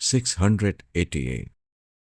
688।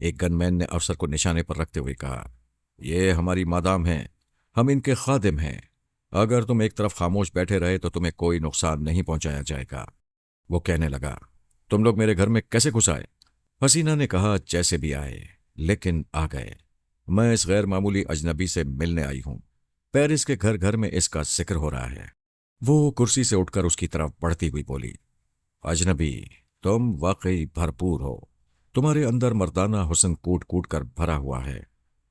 ایک گن مین نے افسر کو نشانے پر رکھتے ہوئے کہا، یہ ہماری مادام ہیں، ہم ان کے خادم ہیں، اگر تم ایک طرف خاموش بیٹھے رہے تو تمہیں کوئی نقصان نہیں پہنچایا جائے گا۔ وہ کہنے لگا، تم لوگ میرے گھر میں کیسے گھس آئے؟ حسینہ نے کہا، جیسے بھی آئے لیکن آ گئے، میں اس غیر معمولی اجنبی سے ملنے آئی ہوں، پیرس کے گھر گھر میں اس کا ذکر ہو رہا ہے۔ وہ کرسی سے اٹھ کر اس کی طرف بڑھتی ہوئی بولی، اجنبی، تم واقعی بھرپور ہو، تمہارے اندر مردانہ حسن کوٹ کوٹ کر بھرا ہوا ہے،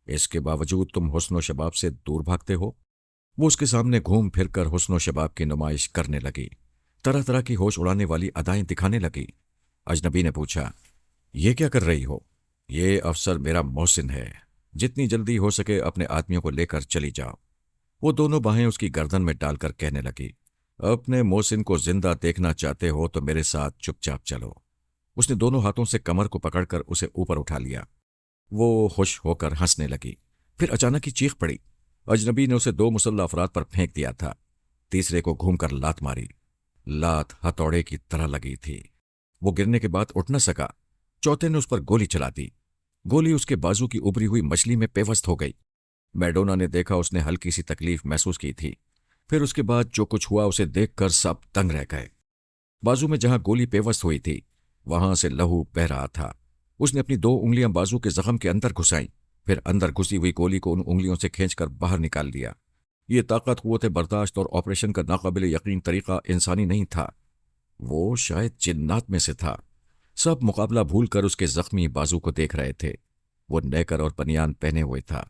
اس کے باوجود تم حسن و شباب سے دور بھاگتے ہو۔ وہ اس کے سامنے گھوم پھر کر حسن و شباب کی نمائش کرنے لگی، طرح طرح کی ہوش اڑانے والی ادائیں دکھانے لگی۔ اجنبی نے پوچھا، یہ کیا کر رہی ہو؟ یہ افسر میرا محسن ہے، جتنی جلدی ہو سکے اپنے آدمیوں کو لے کر چلی جاؤ۔ وہ دونوں باہیں اس کی گردن میں ڈال کر کہنے لگی، اپنے محسن کو زندہ دیکھنا چاہتے ہو تو میرے ساتھ چپ چاپ چلو۔ اس نے دونوں ہاتھوں سے کمر کو پکڑ کر اسے اوپر اٹھا لیا۔ وہ خوش ہو کر ہنسنے لگی، پھر اچانک ہی چیخ پڑی۔ اجنبی نے اسے 2 مسلح افراد پر پھینک دیا تھا، تیسرے کو گھوم کر لات ماری، لات ہتھوڑے کی طرح لگی تھی، وہ گرنے کے بعد اٹھ نہ سکا۔ چوتھے نے اس پر گولی چلا دی، گولی اس کے بازو کی ابری ہوئی مچھلی میں پیوست ہو گئی۔ میڈونا نے دیکھا اس نے ہلکی سی تکلیف محسوس کی تھی، پھر اس کے بعد جو کچھ ہوا اسے دیکھ کر سب دنگ رہ گئے۔ بازو میں جہاں گولی پیوست ہوئی تھی وہاں سے لہو بہہ رہا تھا۔ اس نے اپنی 2 انگلیاں بازو کے زخم کے اندر گھسائیں، پھر اندر گھسی ہوئی گولی کو ان انگلیوں سے کھینچ کر باہر نکال لیا۔ یہ طاقت، قوت برداشت اور آپریشن کا ناقابل یقین طریقہ انسانی نہیں تھا، وہ شاید جنات میں سے تھا۔ سب مقابلہ بھول کر اس کے زخمی بازو کو دیکھ رہے تھے۔ وہ نیکر اور بنیان پہنے ہوئے تھا،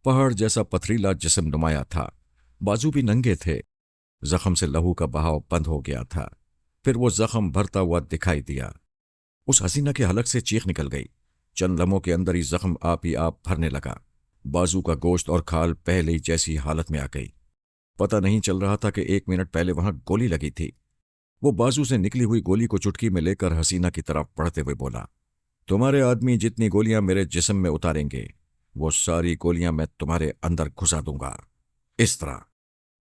پہاڑ جیسا پتھریلا جسم نمایاں تھا، بازو بھی ننگے تھے۔ زخم سے لہو کا بہاؤ بند ہو گیا تھا، پھر وہ زخم بھرتا ہوا دکھائی دیا۔ اس حسینہ کے حلق سے چیخ نکل گئی، چند لمحوں کے اندر ہی زخم آپ ہی آپ بھرنے لگا، بازو کا گوشت اور کھال پہلے ہی جیسی حالت میں آ گئی۔ پتہ نہیں چل رہا تھا کہ 1 منٹ پہلے وہاں گولی لگی تھی۔ وہ بازو سے نکلی ہوئی گولی کو چٹکی میں لے کر حسینہ کی طرف بڑھتے ہوئے بولا، تمہارے آدمی جتنی گولیاں میرے جسم میں اتاریں گے وہ ساری گولیاں میں تمہارے اندر گھسا دوں گا۔ اس طرح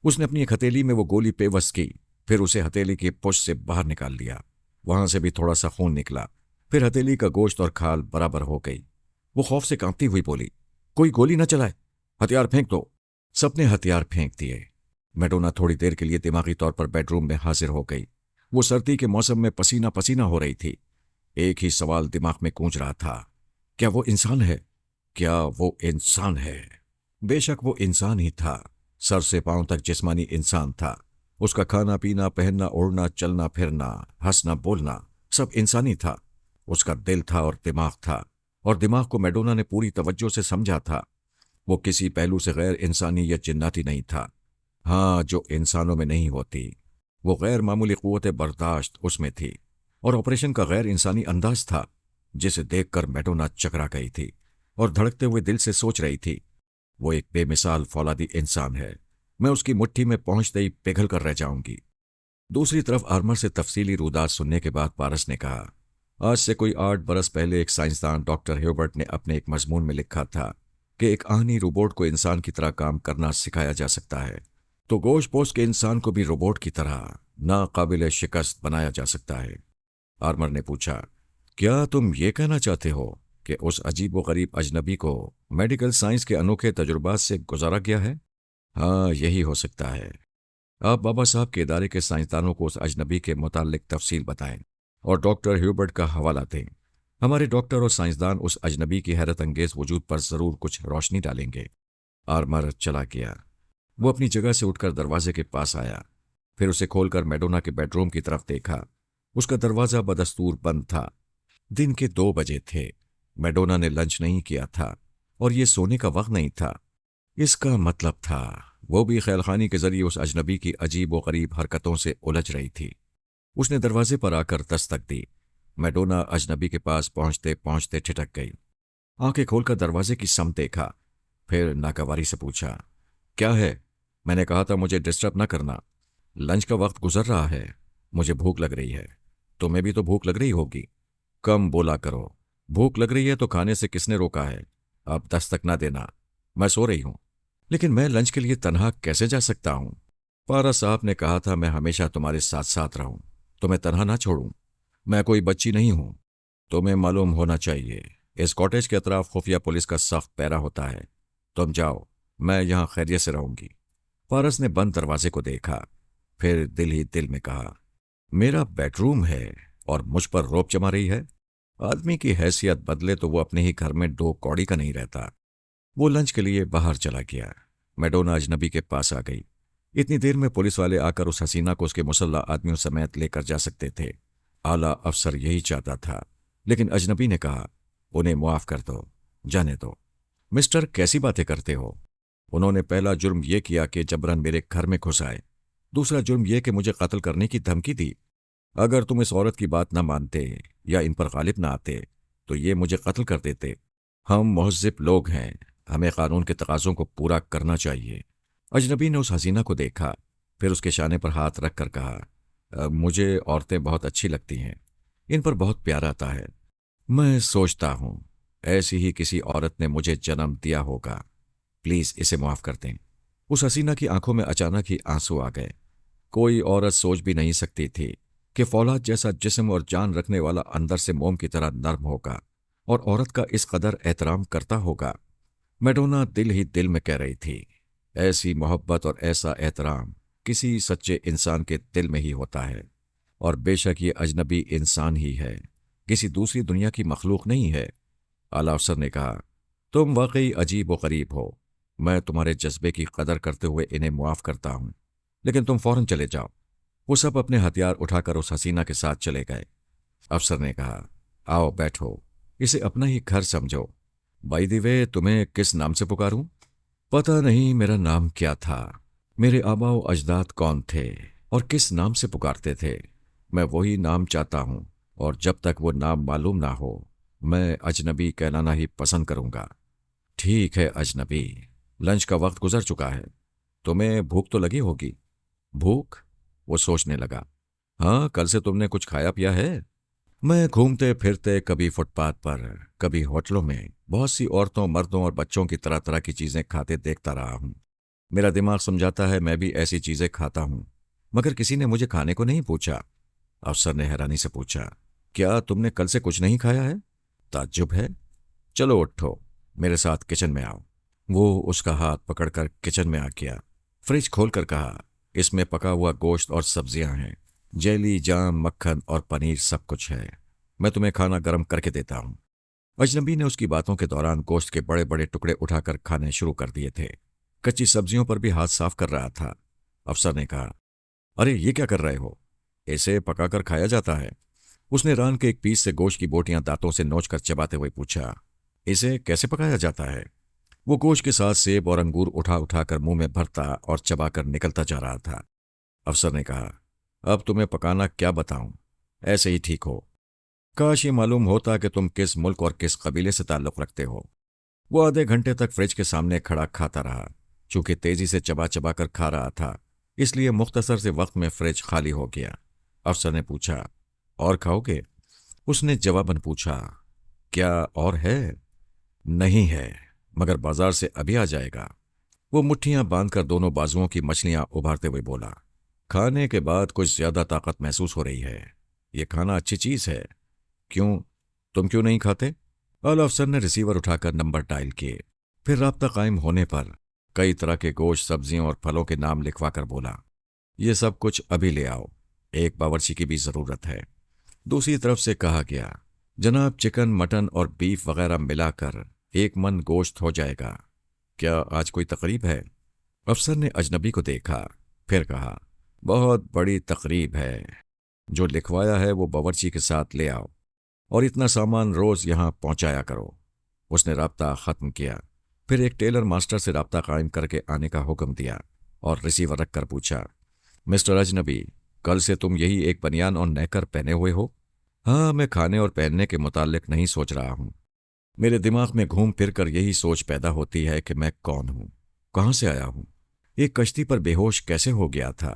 اس نے اپنی ایک ہتھیلی میں وہ گولی پیوست کی، پھر اسے ہتھیلی کی پش سے باہر نکال دیا، وہاں سے بھی تھوڑا سا خون نکلا، پھر ہتھیلی کا گوشت اور کھال برابر ہو گئی۔ وہ خوف سے کانپتی ہوئی بولی، کوئی گولی نہ چلائے، ہتھیار پھینک دو۔ سب نے ہتھیار پھینک دیے۔ میڈونا تھوڑی دیر کے لیے دماغی طور پر بیڈ روم میں حاضر ہو گئی۔ وہ سردی کے موسم میں پسینہ پسینہ ہو رہی تھی۔ ایک ہی سوال دماغ میں گونج رہا تھا، کیا وہ انسان ہے؟ کیا وہ انسان ہے؟ بے شک وہ انسان ہی تھا، سر سے پاؤں تک جسمانی انسان تھا۔ اس کا کھانا پینا، پہننا اوڑھنا، چلنا پھرنا، ہنسنا بولنا سب انسانی تھا۔ اس کا دل تھا اور دماغ تھا، اور دماغ کو میڈونا نے پوری توجہ سے سمجھا تھا۔ وہ کسی پہلو سے غیر انسانی یا جناتی نہیں تھا، ہاں جو انسانوں میں نہیں ہوتی۔ وہ غیر معمولی قوت برداشت اس میں تھی، اور آپریشن کا غیر انسانی انداز تھا، جسے دیکھ کر میڈونا چکرا گئی تھی اور دھڑکتے ہوئے دل سے سوچ رہی تھی، وہ ایک بے مثال فولادی انسان ہے، میں اس کی مٹھی میں پہنچتے ہی پگھل کر رہ جاؤں گی۔ دوسری طرف آرمر سے تفصیلی رودات سننے کے بعد پارس نے کہا، آج سے کوئی 8 برس پہلے ایک سائنسدان ڈاکٹر ہیوبرٹ نے اپنے ایک مضمون میں لکھا تھا کہ ایک آہنی روبوٹ کو انسان کی طرح کام کرنا سکھایا جا سکتا ہے، تو گوشت پوش کے انسان کو بھی روبوٹ کی طرح ناقابل شکست بنایا جا سکتا ہے۔ آرمر نے پوچھا، کیا تم یہ کہنا چاہتے ہو کہ اس عجیب و غریب اجنبی کو میڈیکل سائنس کے انوکھے تجربات سے گزارا گیا ہے؟ ہاں، یہی ہو سکتا ہے۔ آپ بابا صاحب کے ادارے کے سائنسدانوں کو اس اجنبی کے متعلق تفصیل بتائیں اور ڈاکٹر ہیوبرٹ کا حوالہ دیں۔ ہمارے ڈاکٹر اور سائنسدان اس اجنبی کی حیرت انگیز وجود پر ضرور کچھ روشنی ڈالیں گے۔ آرمر چلا گیا۔ وہ اپنی جگہ سے اٹھ کر دروازے کے پاس آیا، پھر اسے کھول کر میڈونا کے بیڈ روم کی طرف دیکھا۔ اس کا دروازہ بدستور بند تھا۔ دن کے 2 بجے تھے، میڈونا نے لنچ نہیں کیا تھا اور یہ سونے کا وقت نہیں تھا۔ اس کا مطلب تھا وہ بھی خیال خانی کے ذریعے اس اجنبی کی عجیب و غریب حرکتوں سے الجھ رہی تھی۔ اس نے دروازے پر آ کر دستک دی۔ میڈونا اجنبی کے پاس پہنچتے پہنچتے ٹھٹک گئی۔ آنکھیں کھول کر دروازے کی سمت دیکھا، پھر ناگواری سے پوچھا، کیا ہے؟ میں نے کہا تھا مجھے ڈسٹرب نہ کرنا، لنچ کا وقت گزر رہا ہے، مجھے بھوک لگ رہی ہے، تمہیں بھی تو بھوک لگ رہی ہوگی، کم بولا کرو، بھوک لگ رہی ہے تو کھانے سے کس نے روکا ہے؟ اب دستک نہ دینا، میں سو رہی ہوں۔ لیکن میں لنچ کے لیے تنہا کیسے جا سکتا ہوں؟ پارا صاحب نے کہا تھا میں ہمیشہ تمہارے ساتھ ساتھ رہوں، تمہیں تنہا نہ چھوڑوں، میں کوئی بچی نہیں ہوں، تمہیں معلوم ہونا چاہیے اس کاٹیج کے اطراف خفیہ پولیس کا سخت پہرا ہوتا ہے. تم جاؤ، میں یہاں خیریت سے رہوں گی. پارس نے بند دروازے کو دیکھا، پھر دل ہی دل میں کہا، میرا بیڈ روم ہے اور مجھ پر روب جما رہی ہے. آدمی کی حیثیت بدلے تو وہ اپنے ہی گھر میں 2 کوڑی کا نہیں رہتا. وہ لنچ کے لیے باہر چلا گیا. میڈونا اجنبی کے پاس آ گئی. اتنی دیر میں پولیس والے آ کر اس حسینہ کو اس کے مسلح آدمیوں سمیت لے کر جا سکتے تھے. اعلیٰ افسر یہی چاہتا تھا، لیکن اجنبی نے کہا، انہیں معاف کر دو، جانے دو. مسٹر کیسی باتیں کرتے ہو؟ انہوں نے پہلا جرم یہ کیا کہ جبراً میرے گھر میں گھس آئے. دوسرا جرم یہ کہ مجھے قتل کرنے کی دھمکی دی. اگر تم اس عورت کی بات نہ مانتے یا ان پر غالب نہ آتے تو یہ مجھے قتل کر دیتے. ہم مہذب لوگ ہیں، ہمیں قانون کے تقاضوں کو پورا کرنا چاہیے. اجنبی نے اس حسینہ کو دیکھا، پھر اس کے شانے پر ہاتھ رکھ کر کہا، مجھے عورتیں بہت اچھی لگتی ہیں، ان پر بہت پیار آتا ہے. میں سوچتا ہوں ایسی ہی کسی عورت نے مجھے جنم دیا ہوگا. پلیز اسے معاف کر دیں. اس حسینہ کی آنکھوں میں اچانک ہی آنسو آ گئے. کوئی عورت سوچ بھی نہیں سکتی تھی کہ فولاد جیسا جسم اور جان رکھنے والا اندر سے موم کی طرح نرم ہوگا اور عورت کا اس قدر احترام کرتا ہوگا. میڈونا دل ہی دل میں کہہ رہی تھی، ایسی محبت اور ایسا احترام کسی سچے انسان کے دل میں ہی ہوتا ہے. اور بے شک یہ اجنبی انسان ہی ہے، کسی دوسری دنیا کی مخلوق نہیں ہے. اعلیٰ افسر نے کہا، تم واقعی عجیب و غریب ہو. میں تمہارے جذبے کی قدر کرتے ہوئے انہیں معاف کرتا ہوں، لیکن تم فوراً چلے جاؤ. وہ سب اپنے ہتھیار اٹھا کر اس حسینہ کے ساتھ چلے گئے. افسر نے کہا، آؤ بیٹھو، اسے اپنا ہی گھر سمجھو. بائی دی وے، تمہیں کس نام سے پکاروں؟ پتہ نہیں میرا نام کیا تھا، میرے آبا و اجداد کون تھے اور کس نام سے پکارتے تھے. میں وہی نام چاہتا ہوں، اور جب تک وہ نام معلوم نہ ہو میں اجنبی کہلانا ہی پسند کروں گا. ٹھیک ہے اجنبی، لنچ کا وقت گزر چکا ہے، تمہیں بھوک تو لگی ہوگی. بھوک؟ وہ سوچنے لگا. ہاں، کل سے تم نے کچھ کھایا پیا ہے؟ میں گھومتے پھرتے کبھی فٹ پاتھ پر، کبھی ہوٹلوں میں بہت سی عورتوں، مردوں اور بچوں کی طرح طرح کی چیزیں کھاتے دیکھتا رہا ہوں. میرا دماغ سمجھاتا ہے میں بھی ایسی چیزیں کھاتا ہوں، مگر کسی نے مجھے کھانے کو نہیں پوچھا. افسر نے حیرانی سے پوچھا، کیا تم نے کل سے کچھ نہیں کھایا ہے؟ تعجب ہے. چلو اٹھو، میرے ساتھ کچن میں آؤ. وہ اس کا ہاتھ پکڑ کر کچن میں آ گیا. فریج کھول کر کہا، اس میں پکا ہوا گوشت اور سبزیاں ہیں، جیلی، جام، مکھن اور پنیر، سب کچھ ہے. میں تمہیں کھانا گرم کر کے دیتا ہوں. اجنبی نے اس کی باتوں کے دوران گوشت کے بڑے بڑے ٹکڑے اٹھا کر کھانے شروع کر دیے تھے. کچی سبزیوں پر بھی ہاتھ صاف کر رہا تھا. افسر نے کہا، ارے یہ کیا کر رہے ہو؟ اسے پکا کر کھایا جاتا ہے. اس نے ران کے ایک پیس سے گوشت کی بوٹیاں دانتوں سے نوچ کر چباتے ہوئے پوچھا، اسے کیسے پکایا جاتا ہے؟ وہ گوشت کے ساتھ سیب اور انگور اٹھا اٹھا کر منہ میں بھرتا اور چبا کر نکلتا جا رہا تھا. افسر نے کہا، اب تمہیں پکانا کیا بتاؤں، ایسے ہی ٹھیک ہو. کاش یہ معلوم ہوتا کہ تم کس ملک اور کس قبیلے سے تعلق رکھتے ہو. وہ آدھے گھنٹے تک فریج کے سامنے کھڑا کھاتا رہا. چونکہ تیزی سے چبا چبا کر کھا رہا تھا، اس لیے مختصر سے وقت میں فریج خالی ہو گیا. افسر نے پوچھا، اور کھاؤ گے؟ اس نے جواباً پوچھا، کیا اور ہے؟ نہیں ہے، مگر بازار سے ابھی آ جائے گا. وہ مٹھیاں باندھ کر دونوں بازوؤں کی مچھلیاں ابھارتے ہوئے بولا، کھانے کے بعد کچھ زیادہ طاقت محسوس ہو رہی ہے. یہ کھانا اچھی چیز ہے. کیوں؟ تم کیوں نہیں کھاتے؟ اعلی افسر نے ریسیور اٹھا کر نمبر ڈائل کیے. پھر رابطہ قائم ہونے پر کئی طرح کے گوشت، سبزیوں اور پھلوں کے نام لکھوا کر بولا، یہ سب کچھ ابھی لے آؤ، ایک باورچی کی بھی ضرورت ہے. دوسری طرف سے کہا گیا، جناب چکن، مٹن اور بیف وغیرہ ملا کر 1 من گوشت ہو جائے گا. کیا آج کوئی تقریب ہے؟ افسر نے اجنبی کو دیکھا، پھر کہا، بہت بڑی تقریب ہے. جو لکھوایا ہے وہ باورچی کے ساتھ لے آؤ، اور اتنا سامان روز یہاں پہنچایا کرو. اس نے رابطہ ختم کیا. پھر ایک ٹیلر ماسٹر سے رابطہ قائم کر کے آنے کا حکم دیا اور ریسیور رکھ کر پوچھا، مسٹر اجنبی، کل سے تم یہی ایک بنیان اور نیکر پہنے ہوئے ہو؟ ہاں، میں کھانے اور پہننے کے متعلق نہیں سوچ رہا ہوں. میرے دماغ میں گھوم پھر کر یہی سوچ پیدا ہوتی ہے کہ میں کون ہوں، کہاں سے آیا ہوں، ایک کشتی پر بے ہوش کیسے ہو گیا تھا،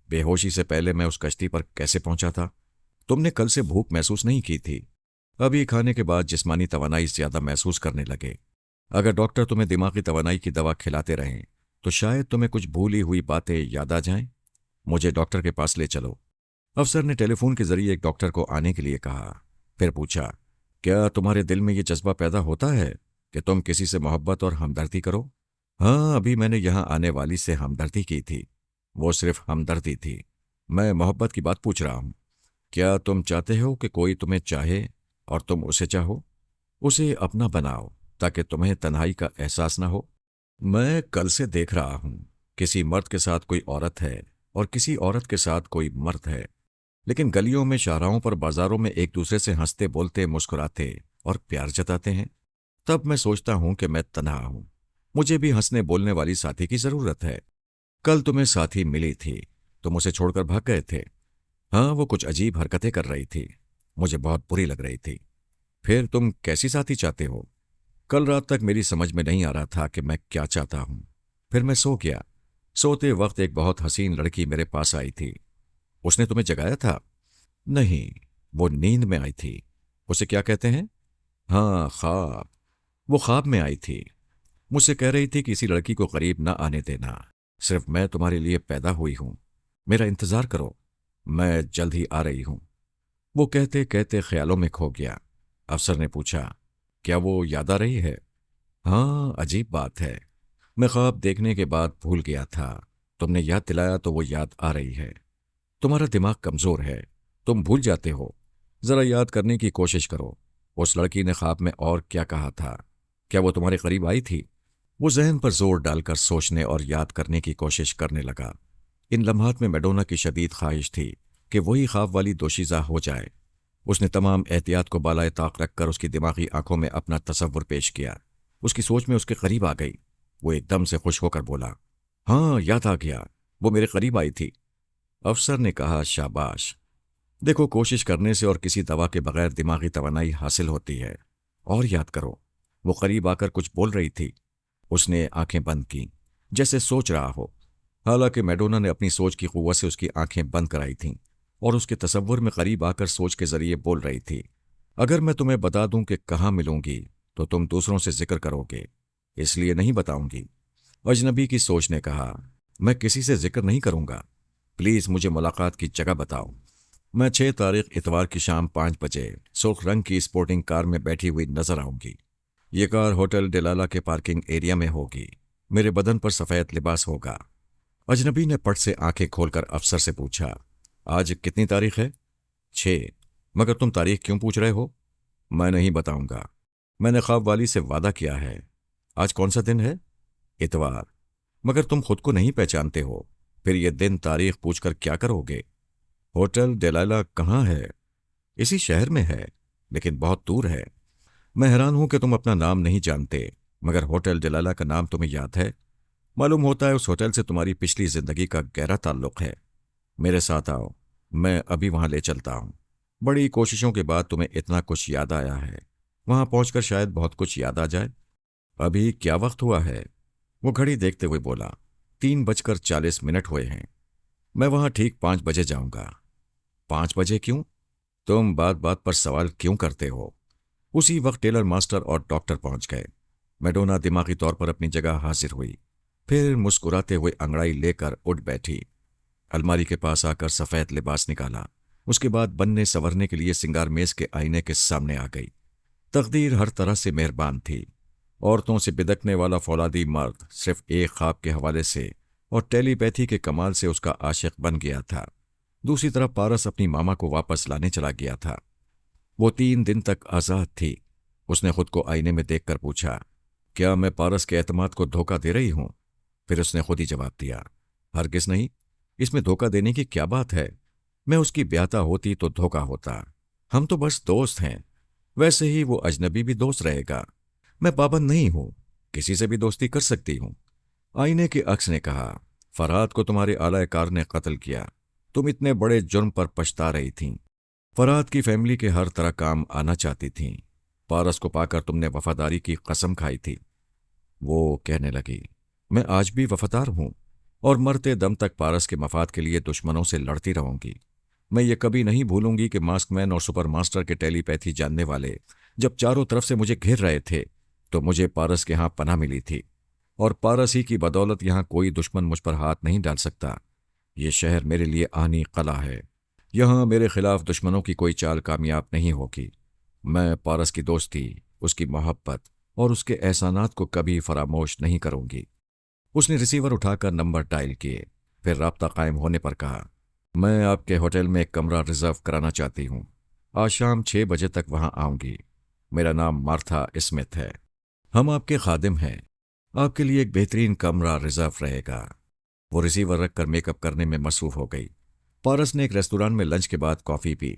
بے ہوشی سے پہلے میں اس کشتی پر کیسے پہنچا تھا. تم نے کل سے بھوک محسوس نہیں کی تھی، ابھی کھانے کے بعد جسمانی توانائی زیادہ محسوس کرنے لگے. اگر ڈاکٹر تمہیں دماغی توانائی کی دوا کھلاتے رہیں تو شاید تمہیں کچھ بھولی ہوئی باتیں یاد آ جائیں. مجھے ڈاکٹر کے پاس لے چلو. افسر نے ٹیلی فون کے ذریعے ایک ڈاکٹر کو آنے کے لیے کہا. پھر پوچھا، کیا تمہارے دل میں یہ جذبہ پیدا ہوتا ہے کہ تم کسی سے محبت اور ہمدردی کرو؟ ہاں، ابھی میں نے یہاں آنے والی سے ہمدردی کی تھی۔ وہ صرف ہمدردی تھی، میں محبت کی بات پوچھ رہا ہوں۔ کیا تم چاہتے ہو کہ کوئی تمہیں چاہے اور تم اسے چاہو؟ اسے اپنا بناؤ تاکہ تمہیں تنہائی کا احساس نہ ہو۔ میں کل سے دیکھ رہا ہوں، کسی مرد کے ساتھ کوئی عورت ہے اور کسی عورت کے ساتھ کوئی مرد ہے، لیکن گلیوں میں، شاہراہوں پر، بازاروں میں ایک دوسرے سے ہنستے بولتے، مسکراتے اور پیار جتاتے ہیں۔ تب میں سوچتا ہوں کہ میں تنہا ہوں، مجھے بھی ہنسنے بولنے والی ساتھی کی ضرورت ہے۔ کل تمہیں ساتھی ملی تھی، تم اسے چھوڑ کر بھاگ گئے تھے۔ ہاں، وہ کچھ عجیب حرکتیں کر رہی تھی، مجھے بہت بری لگ رہی تھی۔ پھر تم کیسی ساتھی چاہتے ہو؟ کل رات تک میری سمجھ میں نہیں آ رہا تھا کہ میں کیا چاہتا ہوں۔ پھر میں سو گیا۔ سوتے وقت ایک بہت حسین لڑکی میرے پاس آئی تھی۔ اس نے تمہیں جگایا تھا؟ نہیں، وہ نیند میں آئی تھی۔ اسے کیا کہتے ہیں؟ ہاں، خواب۔ وہ خواب میں آئی تھی، مجھ سے کہہ رہی تھی کہ کسی لڑکی کو قریب نہ آنے دینا، صرف میں تمہارے لیے پیدا ہوئی ہوں، میرا انتظار کرو، میں جلد ہی آ رہی ہوں۔ وہ کہتے کہتے خیالوں میں کھو گیا۔ افسر نے پوچھا، کیا وہ یاد آ رہی ہے؟ ہاں، عجیب بات ہے، میں خواب دیکھنے کے بعد بھول گیا تھا، تم نے یاد دلایا تو وہ یاد آ رہی ہے۔ تمہارا دماغ کمزور ہے، تم بھول جاتے ہو، ذرا یاد کرنے کی کوشش کرو۔ اس لڑکی نے خواب میں اور کیا کہا تھا؟ کیا وہ تمہارے قریب آئی تھی؟ وہ ذہن پر زور ڈال کر سوچنے اور یاد کرنے کی کوشش کرنے لگا۔ ان لمحات میں میڈونا کی شدید خواہش تھی کہ وہی خواب والی دوشیزہ ہو جائے۔ اس نے تمام احتیاط کو بالائے طاق رکھ کر اس کی دماغی آنکھوں میں اپنا تصور پیش کیا۔ اس کی سوچ میں اس کے قریب آ گئی۔ وہ ایک دم سے خوش ہو کر بولا، ہاں، یاد آ گیا، وہ میرے قریب آئی تھی۔ افسر نے کہا، شاباش، دیکھو، کوشش کرنے سے اور کسی دوا کے بغیر دماغی توانائی حاصل ہوتی ہے۔ اور یاد کرو، وہ قریب آ کر کچھ بول رہی تھی۔ اس نے آنکھیں بند کیں، جیسے سوچ رہا ہو، حالانکہ میڈونا نے اپنی سوچ کی قوت سے اس کی آنکھیں بند کرائی تھیں اور اس کے تصور میں قریب آ کر سوچ کے ذریعے بول رہی تھی۔ اگر میں تمہیں بتا دوں کہ کہاں ملوں گی تو تم دوسروں سے ذکر کرو گے، اس لیے نہیں بتاؤں گی۔ اجنبی کی سوچ نے کہا، میں کسی سے ذکر نہیں کروں گا، پلیز مجھے ملاقات کی جگہ بتاؤ۔ میں 6 تاریخ اتوار کی شام 5 بجے سرخ رنگ کی اسپورٹنگ کار میں بیٹھی ہوئی نظر آؤں گی۔ یہ کار ہوٹل ڈیلالا کے پارکنگ ایریا میں ہوگی، میرے بدن پر سفید لباس ہوگا۔ اجنبی نے پٹ سے آنکھیں کھول کر افسر سے پوچھا، آج کتنی تاریخ ہے؟ 6۔ مگر تم تاریخ کیوں پوچھ رہے ہو؟ میں نہیں بتاؤں گا، میں نے خواب والی سے وعدہ کیا ہے۔ آج کون سا دن ہے؟ اتوار۔ مگر تم خود کو نہیں پہچانتے ہو، پھر یہ دن تاریخ پوچھ کر کیا کرو گے؟ ہوٹل ڈیلالا کہاں ہے؟ اسی شہر میں ہے، لیکن بہت دور ہے۔ میں حیران ہوں کہ تم اپنا نام نہیں جانتے، مگر ہوٹل ڈیلالا کا نام تمہیں یاد ہے؟ معلوم ہوتا ہے اس ہوٹل سے تمہاری پچھلی زندگی کا گہرا تعلق ہے۔ میرے ساتھ آؤ، میں ابھی وہاں لے چلتا ہوں۔ بڑی کوششوں کے بعد تمہیں اتنا کچھ یاد آیا ہے، وہاں پہنچ کر شاید بہت کچھ یاد آ جائے۔ ابھی کیا وقت ہوا ہے؟ وہ گھڑی دیکھتے ہوئے بولا، 3:40 ہوئے ہیں۔ میں وہاں ٹھیک 5 بجے جاؤں گا۔ 5 بجے کیوں؟ تم بات بات پر سوال کیوں کرتے ہو؟ اسی وقت ٹیلر ماسٹر اور ڈاکٹر پہنچ گئے۔ میڈونا دماغی طور پر اپنی جگہ حاضر ہوئی، پھر مسکراتے ہوئے انگڑائی لے کر اٹھ بیٹھی۔ الماری کے پاس آ کر سفید لباس نکالا، اس کے بعد بننے سنورنے کے لیے سنگار میز کے آئینے کے سامنے آ گئی۔ تقدیر ہر طرح سے مہربان تھی۔ عورتوں سے بدکنے والا فولادی مرد صرف ایک خواب کے حوالے سے اور ٹیلی پیتھی کے کمال سے اس کا عاشق بن گیا تھا۔ دوسری طرف پارس اپنی ماما کو واپس لانے چلا گیا تھا۔ وہ 3 دن تک آزاد تھی۔ اس نے خود کو آئینے میں دیکھ کر پوچھا، کیا میں پارس کے اعتماد کو دھوکہ دے رہی ہوں؟ پھر اس نے خود ہی جواب دیا، ہرگز نہیں، اس میں دھوکہ دینے کی کیا بات ہے؟ میں اس کی بیاتا ہوتی تو دھوکہ ہوتا، ہم تو بس دوست ہیں۔ ویسے ہی وہ اجنبی بھی دوست رہے گا، میں پابند نہیں ہوں، کسی سے بھی دوستی کر سکتی ہوں۔ آئینے کے عکس نے کہا، فرحاد کو تمہارے اعلی کار نے قتل کیا، تم اتنے بڑے جرم پر پچھتا رہی تھیں۔ فرحاد کی فیملی کے ہر طرح کام آنا چاہتی تھیں۔ پارس کو پا کر تم نے وفاداری کی قسم کھائی تھی۔ وہ کہنے لگی، میں آج بھی وفادار ہوں اور مرتے دم تک پارس کے مفاد کے لیے دشمنوں سے لڑتی رہوں گی۔ میں یہ کبھی نہیں بھولوں گی کہ ماسک مین اور سپر ماسٹر کے ٹیلی پیتھی جاننے والے جب چاروں طرف سے مجھے گھیر رہے تھے تو مجھے پارس کے ہاں پناہ ملی تھی، اور پارس ہی کی بدولت یہاں کوئی دشمن مجھ پر ہاتھ نہیں ڈال سکتا۔ یہ شہر میرے لیے آنی قلعہ ہے، یہاں میرے خلاف دشمنوں کی کوئی چال کامیاب نہیں ہوگی۔ میں پارس کی دوستی، اس کی محبت اور اس کے احسانات کو کبھی فراموش نہیں کروں گی۔ اس نے ریسیور اٹھا کر نمبر ڈائل کیے، پھر رابطہ قائم ہونے پر کہا، میں آپ کے ہوٹل میں ایک کمرہ ریزرو کرانا چاہتی ہوں۔ آج شام 6 بجے تک وہاں آؤں گی۔ میرا نام مارتھا اسمتھ ہے۔ ہم آپ کے خادم ہیں۔ آپ کے لیے ایک بہترین کمرہ ریزرو رہے گا۔ وہ ریسیور رکھ کر میک اپ کرنے میں مصروف ہو گئی۔ پارس نے ایک ریستوران میں لنچ کے بعد کافی پی،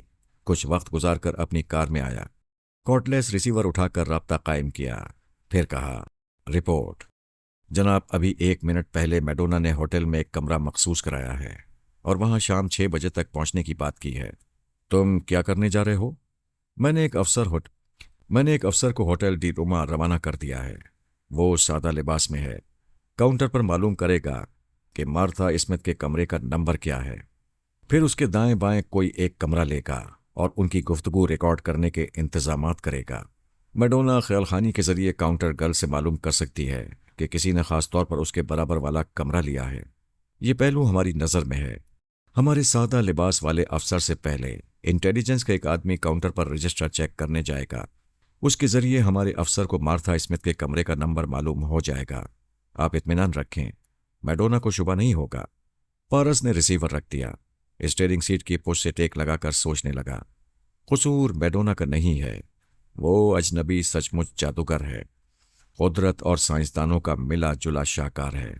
کچھ وقت گزار کر اپنی کار میں آیا۔ کارڈلیس ریسیور اٹھا کر رابطہ قائم کیا، پھر کہا، رپورٹ جناب، ابھی 1 منٹ پہلے میڈونا نے ہوٹل میں ایک کمرہ مخصوص کرایا ہے اور وہاں شام 6 بجے تک پہنچنے کی بات کی ہے۔ تم کیا کرنے جا رہے ہو؟ میں نے ایک افسر کو ہوٹل ڈی روما روانہ کر دیا ہے۔ وہ سادہ لباس میں ہے، کاؤنٹر پر معلوم کرے گا کہ مارتھا اسمتھ کے کمرے کا نمبر کیا ہے، پھر اس کے دائیں بائیں کوئی ایک کمرہ لے گا اور ان کی گفتگو ریکارڈ کرنے کے انتظامات کرے گا۔ میڈونا خیال خانی کے ذریعے کاؤنٹر گرل سے معلوم کر سکتی ہے کہ کسی نے خاص طور پر اس کے برابر والا کمرہ لیا ہے۔ یہ پہلو ہماری نظر میں ہے۔ ہمارے سادہ لباس والے افسر سے پہلے انٹیلیجنس کا ایک آدمی کاؤنٹر پر رجسٹر چیک کرنے جائے گا۔ اس کے ذریعے ہمارے افسر کو مارتھا اسمتھ کے کمرے کا نمبر معلوم ہو جائے گا۔ آپ اطمینان رکھیں، میڈونا کو شبہ نہیں ہوگا۔ پارس نے ریسیور رکھ دیا، اسٹیئرنگ سیٹ کی پش سے ٹیک لگا کر سوچنے لگا۔ قصور میڈونا کا نہیں ہے، وہ اجنبی سچ مچ جادوگر ہے، قدرت اور سائنسدانوں کا ملا جلا شاہکار ہے،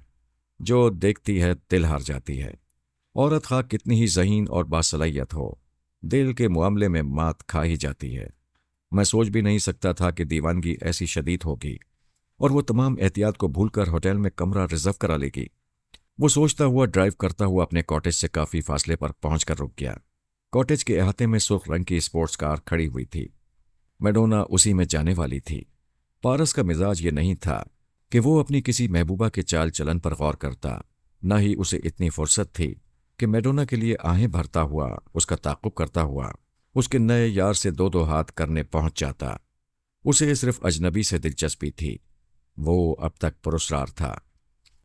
جو دیکھتی ہے دل ہار جاتی ہے۔ عورت خواہ کتنی ہی ذہین اور باصلاحیت ہو، دل کے معاملے میں مات کھا ہی جاتی ہے۔ میں سوچ بھی نہیں سکتا تھا کہ دیوانگی ایسی شدید ہوگی اور وہ تمام احتیاط کو بھول کر ہوٹل میں کمرہ ریزرو کرا لے گی۔ وہ سوچتا ہوا ڈرائیو کرتا ہوا اپنے کاٹیج سے کافی فاصلے پر پہنچ کر رک گیا۔ کاٹیج کے احاطے میں سرخ رنگ کی اسپورٹس کار کھڑی ہوئی تھی۔ میڈونا اسی میں جانے والی تھی۔ پارس کا مزاج یہ نہیں تھا کہ وہ اپنی کسی محبوبہ کے چال چلن پر غور کرتا، نہ ہی اسے اتنی فرصت تھی کہ میڈونا کے لیے آہیں بھرتا ہوا، اس کا تعاقب کرتا ہوا اس کے نئے یار سے دو ہاتھ کرنے پہنچ جاتا۔ اسے صرف اجنبی سے دلچسپی تھی۔ وہ اب تک پراسرار تھا۔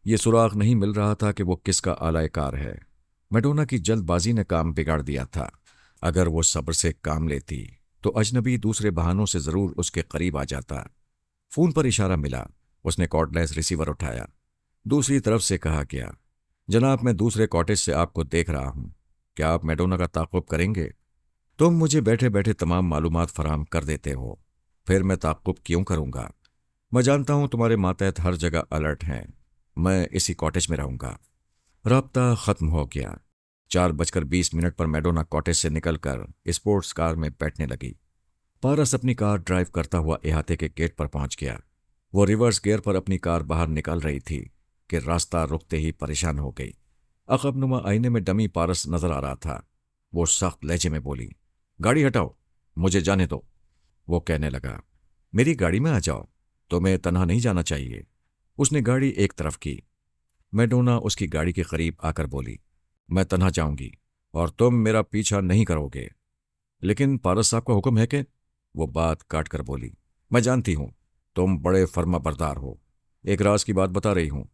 یہ سراغ نہیں مل رہا تھا کہ وہ کس کا اعلی کار ہے۔ میڈونا کی جلد بازی نے کام بگاڑ دیا تھا۔ اگر وہ صبر سے کام لیتی تو اجنبی دوسرے بہانوں سے ضرور اس کے قریب آ جاتا۔ فون پر اشارہ ملا، اس نے کارڈلیس ریسیور اٹھایا۔ دوسری طرف سے کہا گیا، جناب میں دوسرے کاٹیج سے آپ کو دیکھ رہا ہوں، کیا آپ میڈونا کا تعاقب کریں گے؟ تم مجھے بیٹھے بیٹھے تمام معلومات فراہم کر دیتے ہو، پھر میں تعاقب کیوں کروں گا؟ میں جانتا ہوں تمہارے ماتحت ہر جگہ الرٹ ہیں۔ میں اسی کاٹیج میں رہوں گا۔ رابطہ ختم ہو گیا۔ 4:20 پر میڈونا کاٹیج سے نکل کر اسپورٹس کار میں بیٹھنے لگی۔ پارس اپنی کار ڈرائیو کرتا ہوا احاطے کے گیٹ پر پہنچ گیا۔ وہ ریورس گیئر پر اپنی کار باہر نکال رہی تھی کہ راستہ رکتے ہی پریشان ہو گئی۔ عقب نما آئینے میں ڈمی پارس نظر آ رہا تھا۔ وہ سخت لہجے میں بولی، گاڑی ہٹاؤ، مجھے جانے دو۔ وہ کہنے لگا، میری گاڑی میں آ جاؤ، تمہیں تنہا نہیں جانا چاہیے۔ اس نے گاڑی ایک طرف کی۔ میڈونا اس کی گاڑی کے قریب آ کر بولی، میں تنہا جاؤں گی اور تم میرا پیچھا نہیں کرو گے۔ لیکن پارس صاحب کا حکم ہے کہ… وہ بات کاٹ کر بولی، میں جانتی ہوں تم بڑے فرما بردار ہو، ایک راز کی بات بتا رہی ہوں،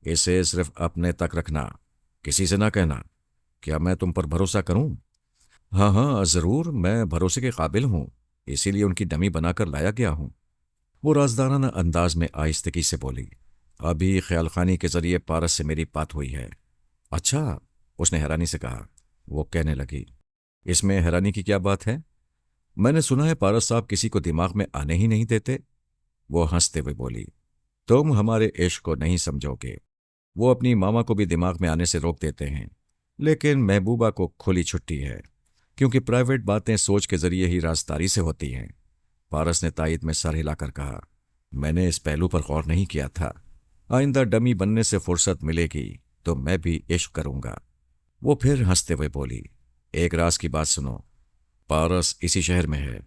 اسے صرف اپنے تک رکھنا، کسی سے نہ کہنا۔ کیا میں تم پر بھروسہ کروں؟ ہاں ہاں ضرور، میں بھروسے کے قابل ہوں، اسی لیے ان کی ڈمی بنا کر لایا گیا ہوں۔ وہ رازدارانہ انداز میں آہستگی سے بولی، ابھی خیال خانی کے ذریعے پارس سے میری بات ہوئی ہے۔ اچھا، اس نے حیرانی سے کہا۔ وہ کہنے لگی، اس میں حیرانی کی کیا بات ہے؟ میں نے سنا ہے پارس صاحب کسی کو دماغ میں آنے ہی نہیں دیتے۔ وہ ہنستے ہوئے بولی، تم ہمارے عشق کو نہیں سمجھو گے۔ وہ اپنی ماما کو بھی دماغ میں آنے سے روک دیتے ہیں، لیکن محبوبہ کو کھلی چھٹی ہے، کیونکہ پرائیویٹ باتیں سوچ کے ذریعے ہی رازداری سے ہوتی ہیں۔ پارس نے تائید میں سر ہلا کر کہا، میں نے اس پہلو پر غور نہیں کیا تھا۔ آئندہ ڈمی بننے سے فرصت ملے گی تو میں بھی عشق کروں گا۔ وہ پھر ہنستے ہوئے بولی، ایک راز کی بات سنو، پارس اسی شہر میں ہے۔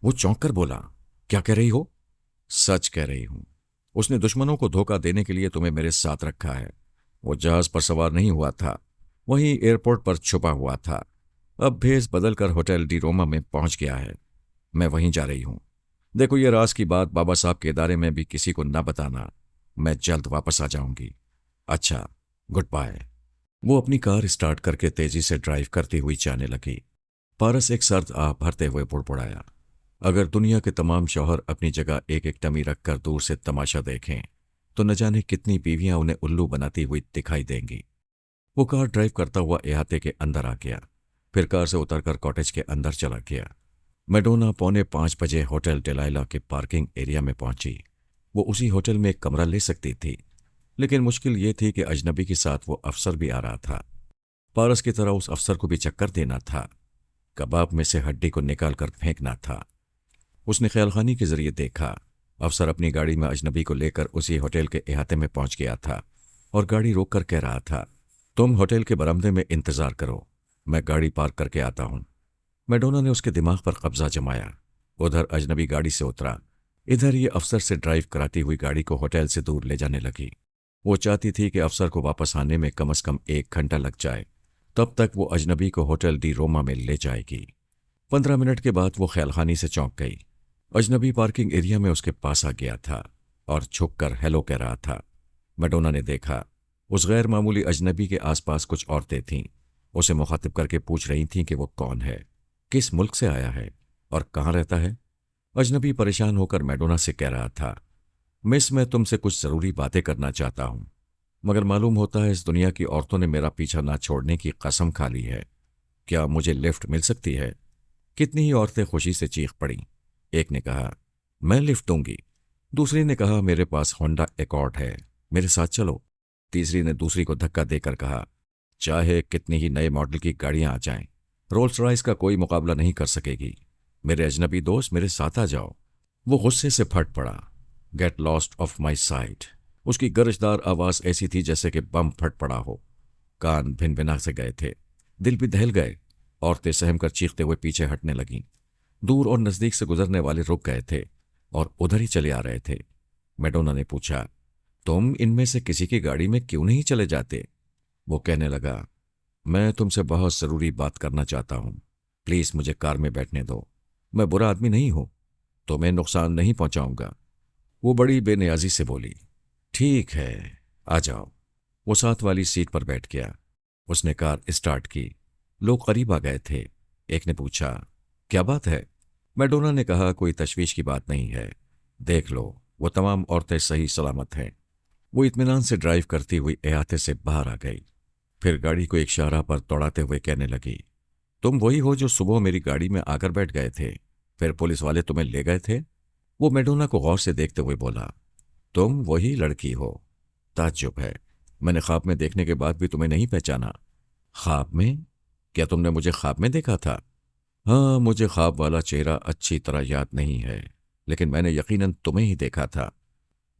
وہ چونک کر بولا، کیا کہہ رہی ہو؟ سچ کہہ رہی ہوں۔ اس نے دشمنوں کو دھوکہ دینے کے لیے تمہیں میرے ساتھ رکھا ہے۔ وہ جہاز پر سوار نہیں ہوا تھا، وہیں ایئرپورٹ پر چھپا ہوا تھا۔ اب بھیس بدل کر ہوٹل ڈی روما میں پہنچ گیا ہے۔ میں وہیں جا رہی ہوں۔ دیکھو یہ راز کی بات بابا صاحب کے ادارے میں بھی کسی کو نہ بتانا۔ میں جلد واپس آ جاؤں گی۔ اچھا، گڈ بائے۔ وہ اپنی کار اسٹارٹ کر کے تیزی سے ڈرائیو کرتی ہوئی جانے لگی۔ پارس ایک سرد آہ بھرتے ہوئے بڑبڑایا، اگر دنیا کے تمام شوہر اپنی جگہ ایک ایک ڈمی رکھ کر دور سے تماشا دیکھیں تو نہ جانے کتنی بیویاں انہیں الو بناتی ہوئی دکھائی دیں گی۔ وہ کار ڈرائیو کرتا ہوا احاطے کے اندر آ گیا، پھر کار سے اتر کر کاٹیج کے اندر چلا گیا۔ میڈونا 4:45 بجے ہوٹل ڈیلائلا کے پارکنگ ایریا میں پہنچی۔ وہ اسی ہوٹل میں ایک کمرہ لے سکتی تھی، لیکن مشکل یہ تھی کہ اجنبی کے ساتھ وہ افسر بھی آ رہا تھا۔ پارس کی طرح اس افسر کو بھی چکر دینا تھا، کباب میں سے ہڈی کو نکال کر پھینکنا تھا۔ اس نے خیال خانی کے ذریعے دیکھا افسر اپنی گاڑی میں اجنبی کو لے کر اسی ہوٹل کے احاطے میں پہنچ گیا تھا اور گاڑی روک کر کہہ رہا تھا، تم ہوٹل کے برآمدے میں انتظار کرو، میں گاڑی پارک کر کے آتا ہوں۔ میڈونا نے اس کے دماغ پر قبضہ جمایا۔ ادھر اجنبی گاڑی سے اترا، ادھر یہ افسر سے ڈرائیو کراتی ہوئی گاڑی کو ہوٹل سے دور لے جانے لگی۔ وہ چاہتی تھی کہ افسر کو واپس آنے میں کم از کم 1 گھنٹہ لگ جائے، تب تک وہ اجنبی کو ہوٹل ڈی روما میں لے جائے گی۔ 15 منٹ کے بعد وہ خیال خانی سے چونک گئی۔ اجنبی پارکنگ ایریا میں اس کے پاس آ گیا تھا اور چھپ کر ہیلو کہہ رہا تھا۔ میڈونا نے دیکھا اس غیر معمولی اجنبی کے آس پاس کچھ عورتیں تھیں، اسے مخاطب کر کے پوچھ رہی تھیں کہ وہ کون ہے، کس ملک سے آیا ہے اور کہاں رہتا ہے۔ اجنبی پریشان ہو کر میڈونا سے کہہ رہا تھا، مس میں تم سے کچھ ضروری باتیں کرنا چاہتا ہوں، مگر معلوم ہوتا ہے اس دنیا کی عورتوں نے میرا پیچھا نہ چھوڑنے کی قسم کھا لی ہے۔ کیا مجھے لفٹ مل سکتی ہے؟ کتنی ہی عورتیں خوشی سے چیخ پڑیں۔ ایک نے کہا، میں لفٹ دوں گی۔ دوسری نے کہا، میرے پاس ہونڈا ایکارڈ ہے، میرے ساتھ چلو۔ تیسری نے دوسری کو دھکا دے کر کہا، چاہے کتنی ہی نئے ماڈل کی گاڑیاں آ جائیں، رولز رائس کا کوئی مقابلہ نہیں کر سکے گی۔ میرے اجنبی دوست، میرے ساتھ آ جاؤ۔ وہ غصے سے پھٹ پڑا۔ Get lost of my sight. اس کی گرجدار آواز ایسی تھی جیسے کہ بم پھٹ پڑا ہو۔ کان بھن بھنا سے گئے تھے، دل بھی دہل گئے۔ عورتیں سہم کر چیختے ہوئے پیچھے ہٹنے لگیں۔ دور اور نزدیک سے گزرنے والے رک گئے تھے اور ادھر ہی چلے آ رہے تھے۔ میڈونا نے پوچھا، تم ان میں سے کسی کی گاڑی میں کیوں نہیں چلے جاتے؟ وہ کہنے لگا، میں تم سے بہت ضروری بات کرنا چاہتا ہوں، پلیز مجھے کار میں بیٹھنے دو۔ میں برا آدمی نہیں ہوں، تمہیں نقصان نہیں پہنچاؤں گا۔ وہ بڑی بے نیازی سے بولی، ٹھیک ہے آ جاؤ۔ وہ ساتھ والی سیٹ پر بیٹھ گیا۔ اس نے کار اسٹارٹ کی۔ لوگ قریب آ گئے تھے۔ ایک نے پوچھا، کیا بات ہے؟ میڈونا نے کہا، کوئی تشویش کی بات نہیں ہے، دیکھ لو وہ تمام عورتیں صحیح سلامت ہیں۔ وہ اطمینان سے ڈرائیو کرتی ہوئی احاطے سے باہر آ گئی، پھر گاڑی کو ایک شاہراہ پر دوڑاتے ہوئے کہنے لگی، تم وہی ہو جو صبح میری گاڑی میں آ کر بیٹھ گئے تھے، پھر پولیس والے تمہیں لے گئے تھے؟ وہ میڈونا کو غور سے دیکھتے ہوئے بولا، تم وہی لڑکی ہو؟ تعجب ہے، میں نے خواب میں دیکھنے کے بعد بھی تمہیں نہیں پہچانا۔ خواب میں؟ کیا تم نے مجھے خواب میں دیکھا تھا؟ ہاں، مجھے خواب والا چہرہ اچھی طرح یاد نہیں ہے، لیکن میں نے یقیناً تمہیں ہی دیکھا تھا۔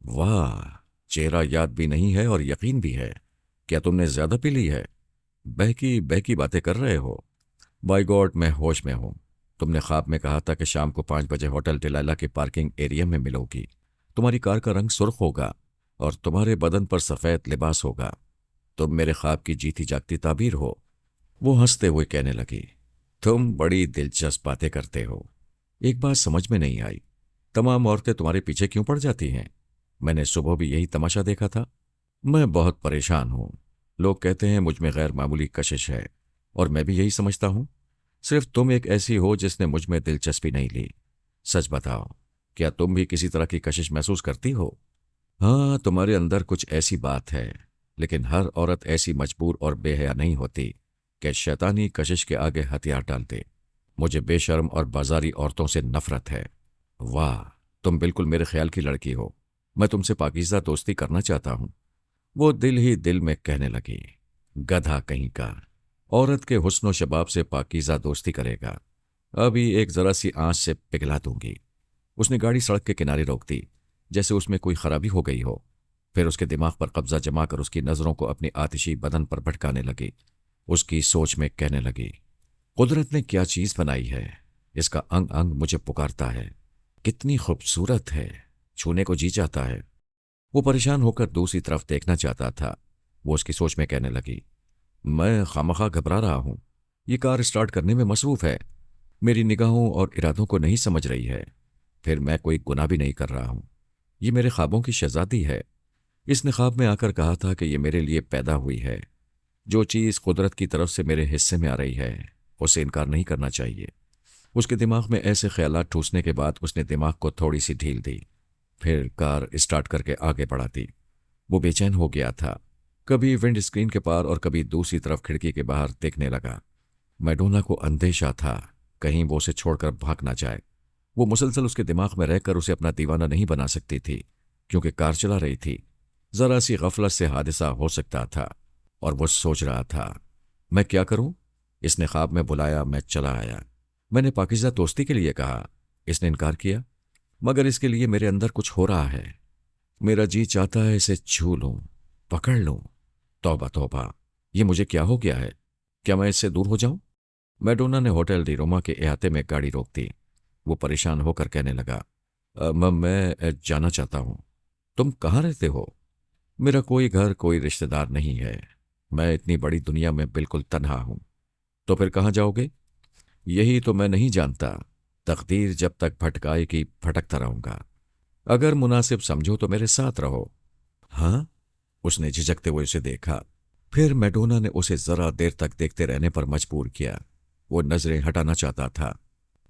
واہ، چہرہ یاد بھی نہیں ہے اور یقین بھی ہے، کیا تم نے زیادہ پی لی ہے؟ بہکی باتیں کر رہے ہو۔ بائی گاڈ، میں ہوش میں ہوں۔ تم نے خواب میں کہا تھا کہ شام کو 5 بجے ہوٹل ڈیلائلا کے پارکنگ ایریا میں ملو گی۔ تمہاری کار کا رنگ سرخ ہوگا اور تمہارے بدن پر سفید لباس ہوگا۔ تم میرے خواب کی جیتی جاگتی تعبیر ہو۔ وہ ہنستے ہوئے کہنے لگی، تم بڑی دلچسپ باتیں کرتے ہو۔ ایک بات سمجھ میں نہیں آئی، تمام عورتیں تمہارے پیچھے کیوں پڑ جاتی ہیں؟ میں نے صبح بھی یہی تماشا دیکھا تھا۔ میں بہت پریشان ہوں، لوگ کہتے ہیں مجھ میں غیر معمولی کشش ہے، اور میں بھی یہی سمجھتا ہوں۔ صرف تم ایک ایسی ہو جس نے مجھ میں دلچسپی نہیں لی۔ سچ بتاؤ، کیا تم بھی کسی طرح کی کشش محسوس کرتی ہو؟ ہاں، تمہارے اندر کچھ ایسی بات ہے، لیکن ہر عورت ایسی مجبور اور بے حیا نہیں ہوتی کہ شیطانی کشش کے آگے ہتھیار ڈال دے۔ مجھے بے شرم اور بازاری عورتوں سے نفرت ہے۔ واہ، تم بالکل میرے خیال کی لڑکی ہو، میں تم سے پاکیزہ دوستی کرنا چاہتا ہوں۔ وہ دل ہی دل میں کہنے لگی، گدھا کہیں کا، عورت کے حسن و شباب سے پاکیزہ دوستی کرے گا، ابھی ایک ذرا سی آنچ سے پگھلا دوں گی۔ اس نے گاڑی سڑک کے کنارے روک دی، جیسے اس میں کوئی خرابی ہو گئی ہو، پھر اس کے دماغ پر قبضہ جما کر اس کی نظروں کو اپنی آتشی بدن پر بھٹکانے لگی۔ اس کی سوچ میں کہنے لگی، قدرت نے کیا چیز بنائی ہے، اس کا انگ انگ مجھے پکارتا ہے، کتنی خوبصورت ہے، چھونے کو جی چاہتا ہے۔ وہ پریشان ہو کر دوسری طرف دیکھنا چاہتا تھا۔ وہ اس کی سوچ میں کہنے لگی، میں خامخواہ گھبرا رہا ہوں، یہ کار اسٹارٹ کرنے میں مصروف ہے، میری نگاہوں اور ارادوں کو نہیں سمجھ رہی ہے، پھر میں کوئی گناہ بھی نہیں کر رہا ہوں، یہ میرے خوابوں کی شہزادی ہے۔ اس نے خواب میں آ کر کہا تھا کہ یہ میرے لیے پیدا ہوئی ہے، جو چیز قدرت کی طرف سے میرے حصے میں آ رہی ہے اسے انکار نہیں کرنا چاہیے۔ اس کے دماغ میں ایسے خیالات ٹھوسنے کے بعد اس نے دماغ کو تھوڑی سی ڈھیل دی، پھر کار اسٹارٹ کر کے آگے بڑھا دی۔ وہ بے چین ہو گیا تھا، کبھی ونڈ اسکرین کے پار اور کبھی دوسری طرف کھڑکی کے باہر دیکھنے لگا۔ میڈونا کو اندیشہ تھا کہیں وہ اسے چھوڑ کر بھاگ نہ جائے۔ وہ مسلسل اس کے دماغ میں رہ کر اسے اپنا دیوانہ نہیں بنا سکتی تھی، کیونکہ کار چلا رہی تھی۔ ذرا سی غفلت سے حادثہ ہو سکتا تھا، اور وہ سوچ رہا تھا، میں کیا کروں؟ اس نے خواب میں بلایا، میں چلا آیا۔ میں نے پاکیزہ دوستی کے لیے کہا، اس نے انکار کیا، مگر اس کے لیے میرے اندر کچھ ہو رہا ہے۔ میرا جی چاہتا ہے اسے چھو لوں، پکڑ لوں۔ توبہ توبہ، یہ مجھے کیا ہو گیا ہے؟ کیا میں اس سے دور ہو جاؤں؟ میڈونا نے ہوٹل ڈی روما کے احاطے میں گاڑی روک دی۔ وہ پریشان ہو کر کہنے لگا، میں جانا چاہتا ہوں۔ تم کہاں رہتے ہو؟ میرا کوئی گھر، کوئی رشتہ دار نہیں ہے۔ میں اتنی بڑی دنیا میں بالکل تنہا ہوں۔ تو پھر کہاں جاؤ گے؟ یہی تو میں نہیں جانتا۔ تقدیر جب تک بھٹکائے گی بھٹکتا رہوں گا۔ اگر مناسب سمجھو تو میرے ساتھ رہو۔ ہاں؟ اس نے جھجکتے ہوئے اسے دیکھا، پھر میڈونا نے اسے ذرا دیر تک دیکھتے رہنے پر مجبور کیا۔ وہ نظریں ہٹانا چاہتا تھا،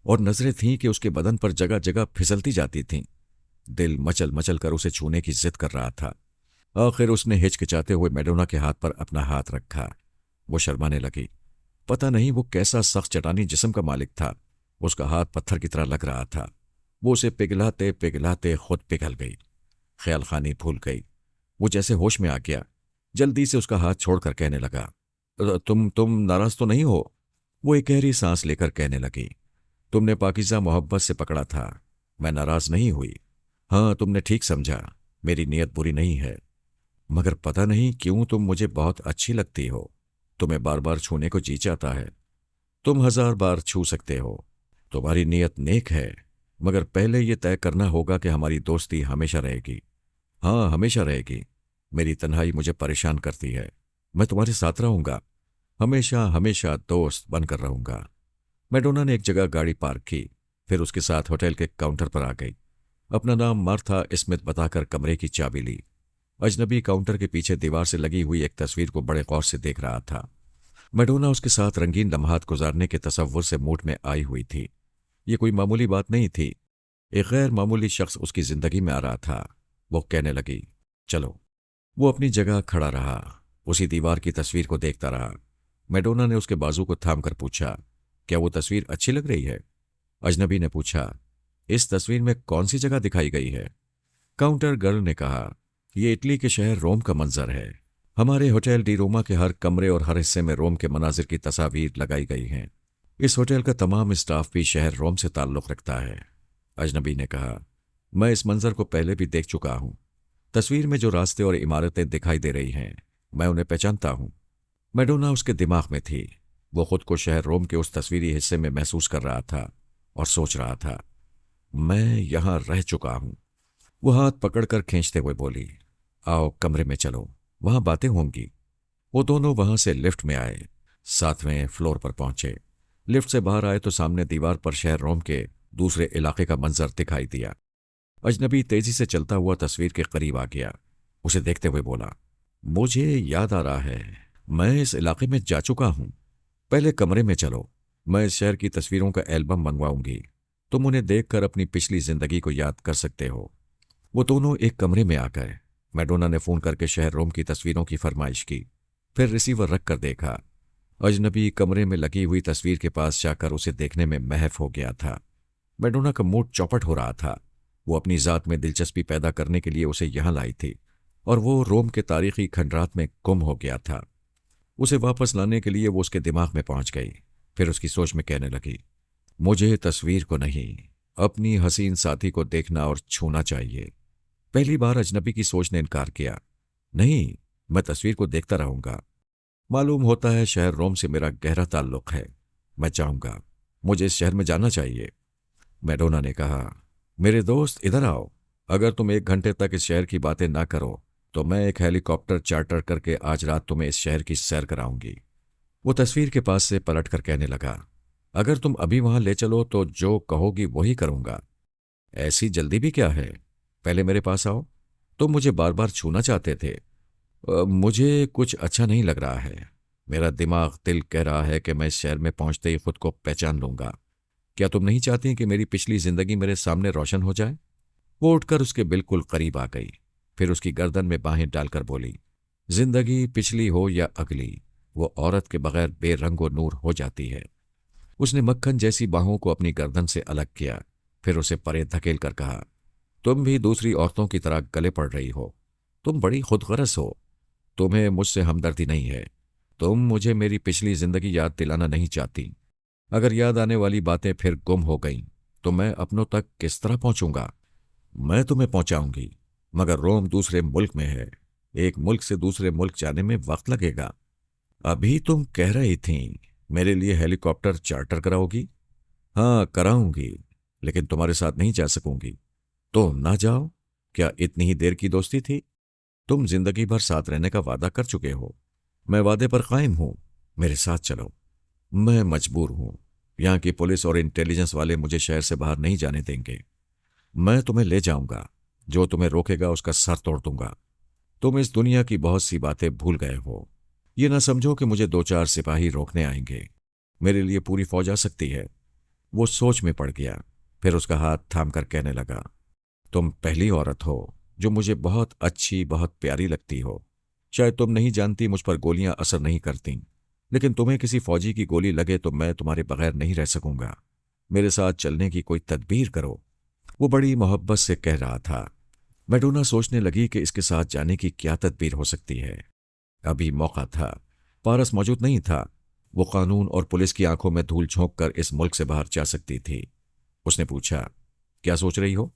اور نظریں تھیں کہ اس کے بدن پر جگہ جگہ پھسلتی جاتی تھیں۔ دل مچل مچل کر اسے چھونے کی ضد کر رہا تھا۔ آخر اس نے ہچکچاتے ہوئے میڈونا کے ہاتھ پر اپنا ہاتھ رکھا۔ وہ شرمانے لگی۔ پتہ نہیں وہ کیسا سخت چٹانی جسم کا مالک تھا، اس کا ہاتھ پتھر کی طرح لگ رہا تھا۔ وہ اسے پگھلاتے پگھلاتے خود پگھل گئی، خیال خانی بھول گئی۔ وہ جیسے ہوش میں آ گیا، جلدی سے اس کا ہاتھ چھوڑ کر کہنے لگا، تم ناراض تو نہیں ہو؟ وہ ایک گہری سانس لے کر کہنے لگی، تم نے پاکیزہ محبت سے پکڑا تھا، میں ناراض نہیں ہوئی۔ ہاں، تم نے ٹھیک سمجھا، میری نیت بری نہیں ہے، مگر پتہ نہیں کیوں تم مجھے بہت اچھی لگتی ہو۔ تمہیں بار بار چھونے کو جی چاہتا ہے۔ تم 1000 بار چھو سکتے ہو، تمہاری نیت نیک ہے، مگر پہلے یہ طے کرنا ہوگا کہ ہماری دوستی ہمیشہ رہے گی۔ ہاں، ہمیشہ رہے گی۔ میری تنہائی مجھے پریشان کرتی ہے، میں تمہارے ساتھ رہوں گا، ہمیشہ ہمیشہ دوست بن کر رہوں گا۔ میڈونا نے ایک جگہ گاڑی پارک کی، پھر اس کے ساتھ ہوٹل کے کاؤنٹر پر آ گئی۔ اپنا نام مارتھا اسمتھ بتا کر کمرے کی چابی لی۔ اجنبی کاؤنٹر کے پیچھے دیوار سے لگی ہوئی ایک تصویر کو بڑے غور سے دیکھ رہا تھا۔ میڈونا اس کے ساتھ رنگین لمحات گزارنے کے تصور سے موڈ میں آئی ہوئی تھی۔ یہ کوئی معمولی بات نہیں تھی، ایک غیر معمولی شخص اس کی زندگی میں آ رہا تھا۔ وہ کہنے لگی، چلو۔ وہ اپنی جگہ کھڑا رہا، اسی دیوار کی تصویر کو دیکھتا رہا۔ میڈونا نے اس کے بازو کو تھام کر پوچھا، کیا وہ تصویر اچھی لگ رہی ہے؟ اجنبی نے پوچھا، اس تصویر میں کون سی جگہ دکھائی گئی ہے؟ کاؤنٹر گرل نے کہا، یہ اٹلی کے شہر روم کا منظر ہے۔ ہمارے ہوٹل ڈی روما کے ہر کمرے اور ہر حصے میں روم کے مناظر کی تصاویر لگائی گئی ہیں۔ اس ہوٹل کا تمام اسٹاف بھی شہر روم سے تعلق رکھتا ہے۔ اجنبی نے کہا، میں اس منظر کو پہلے بھی دیکھ چکا ہوں۔ تصویر میں جو راستے اور عمارتیں دکھائی دے رہی ہیں، میں انہیں پہچانتا ہوں۔ میڈونا اس کے دماغ میں تھی۔ وہ خود کو شہر روم کے اس تصویری حصے میں محسوس کر رہا تھا اور سوچ رہا تھا، میں یہاں رہ چکا ہوں۔ وہ ہاتھ پکڑ کر کھینچتے ہوئے بولی، آؤ کمرے میں چلو، وہاں باتیں ہوں گی۔ وہ دونوں وہاں سے لفٹ میں آئے، 7ویں فلور پر پہنچے۔ لفٹ سے باہر آئے تو سامنے دیوار پر شہر روم کے دوسرے علاقے کا منظر دکھائی دیا۔ اجنبی تیزی سے چلتا ہوا تصویر کے قریب آ گیا۔ اسے دیکھتے ہوئے بولا، مجھے یاد آ رہا ہے، میں اس علاقے میں جا چکا ہوں۔ پہلے کمرے میں چلو، میں اس شہر کی تصویروں کا ایلبم منگواؤں گی، تم انہیں دیکھ کر اپنی پچھلی زندگی کو یاد کر سکتے ہو۔ وہ دونوں ایک کمرے میں آ گئے۔ میڈونا نے فون کر کے شہر روم کی تصویروں کی فرمائش کی، پھر ریسیور رکھ کر دیکھا۔ اجنبی کمرے میں لگی ہوئی تصویر کے پاس جا کر اسے دیکھنے میں محف ہو گیا تھا۔ میڈونا کا موڈ چوپٹ ہو رہا تھا۔ وہ اپنی ذات میں دلچسپی پیدا کرنے کے لیے اسے یہاں لائی تھی، اور وہ روم کے تاریخی کھنڈرات میں گم ہو گیا تھا۔ اسے واپس لانے کے لیے وہ اس کے دماغ میں پہنچ گئی، پھر اس کی سوچ میں کہنے لگی، مجھے تصویر کو نہیں، اپنی حسین ساتھی کو دیکھنا اور چھونا چاہیے۔ پہلی بار اجنبی کی سوچ نے انکار کیا، نہیں، میں تصویر کو دیکھتا رہوں گا۔ معلوم ہوتا ہے شہر روم سے میرا گہرا تعلق ہے، میں چاہوں گا، مجھے اس شہر میں جانا چاہیے۔ میڈونا نے کہا، میرے دوست ادھر آؤ، اگر تم 1 گھنٹے تک اس شہر کی باتیں نہ کرو تو میں ایک ہیلی کاپٹر چارٹر کر کے آج رات تمہیں اس شہر کی سیر کراؤں گی۔ وہ تصویر کے پاس سے پلٹ کر کہنے لگا، اگر تم ابھی وہاں لے چلو تو جو کہو گی وہی کروں گا۔ ایسی جلدی بھی کیا ہے؟ پہلے میرے پاس آؤ، تم مجھے بار بار چھونا چاہتے تھے۔ مجھے کچھ اچھا نہیں لگ رہا ہے، میرا دماغ دل کہہ رہا ہے کہ میں اس شہر میں پہنچتے ہی خود کو پہچان لوں گا۔ کیا تم نہیں چاہتی کہ میری پچھلی زندگی میرے سامنے روشن ہو جائے؟ وہ اٹھ کر اس کے بالکل قریب آ گئی، پھر اس کی گردن میں باہیں ڈال کر بولی، زندگی پچھلی ہو یا اگلی، وہ عورت کے بغیر بے رنگ و نور ہو جاتی ہے۔ اس نے مکھن جیسی باہوں کو اپنی گردن سے الگ کیا، پھر اسے پرے دھکیل کر کہا، تم بھی دوسری عورتوں کی طرح گلے پڑ رہی ہو، تم بڑی خود غرض ہو، تمہیں مجھ سے ہمدردی نہیں ہے، تم مجھے میری پچھلی زندگی یاد دلانا نہیں چاہتی۔ اگر یاد آنے والی باتیں پھر گم ہو گئیں تو میں اپنوں تک کس طرح پہنچوں گا؟ میں تمہیں پہنچاؤں گی، مگر روم دوسرے ملک میں ہے، ایک ملک سے دوسرے ملک جانے میں وقت لگے گا۔ ابھی تم کہہ رہی تھیں میرے لیے ہیلی کاپٹر چارٹر کراؤ گی؟ ہاں کراؤں گی، لیکن تمہارے ساتھ نہیں جا سکوں گی۔ تو نہ جاؤ، کیا اتنی ہی دیر کی دوستی تھی؟ تم زندگی بھر ساتھ رہنے کا وعدہ کر چکے ہو، میں وعدے پر قائم ہوں، میرے ساتھ چلو۔ میں مجبور ہوں، یہاں کی پولیس اور انٹیلیجنس والے مجھے شہر سے باہر نہیں جانے دیں گے۔ میں تمہیں لے جاؤں گا، جو تمہیں روکے گا اس کا سر توڑ دوں گا۔ تم اس دنیا کی بہت سی باتیں بھول گئے ہو، یہ نہ سمجھو کہ مجھے 2-4 سپاہی روکنے آئیں گے، میرے لیے پوری فوج آ سکتی ہے۔ وہ سوچ میں پڑ گیا، پھر اس کا ہاتھ تھام کر کہنے لگا، تم پہلی عورت ہو جو مجھے بہت اچھی، بہت پیاری لگتی ہو۔ شاید تم نہیں جانتی مجھ پر گولیاں اثر نہیں کرتیں، لیکن تمہیں کسی فوجی کی گولی لگے تو میں تمہارے بغیر نہیں رہ سکوں گا۔ میرے ساتھ چلنے کی کوئی تدبیر کرو۔ وہ بڑی محبت سے کہہ رہا تھا۔ میڈونا سوچنے لگی کہ اس کے ساتھ جانے کی کیا تدبیر ہو سکتی ہے۔ ابھی موقع تھا، پارس موجود نہیں تھا، وہ قانون اور پولیس کی آنکھوں میں دھول جھونک کر اس ملک سے باہر جا سکتی تھی۔ اس نے پوچھا، کیا سوچ رہی ہو؟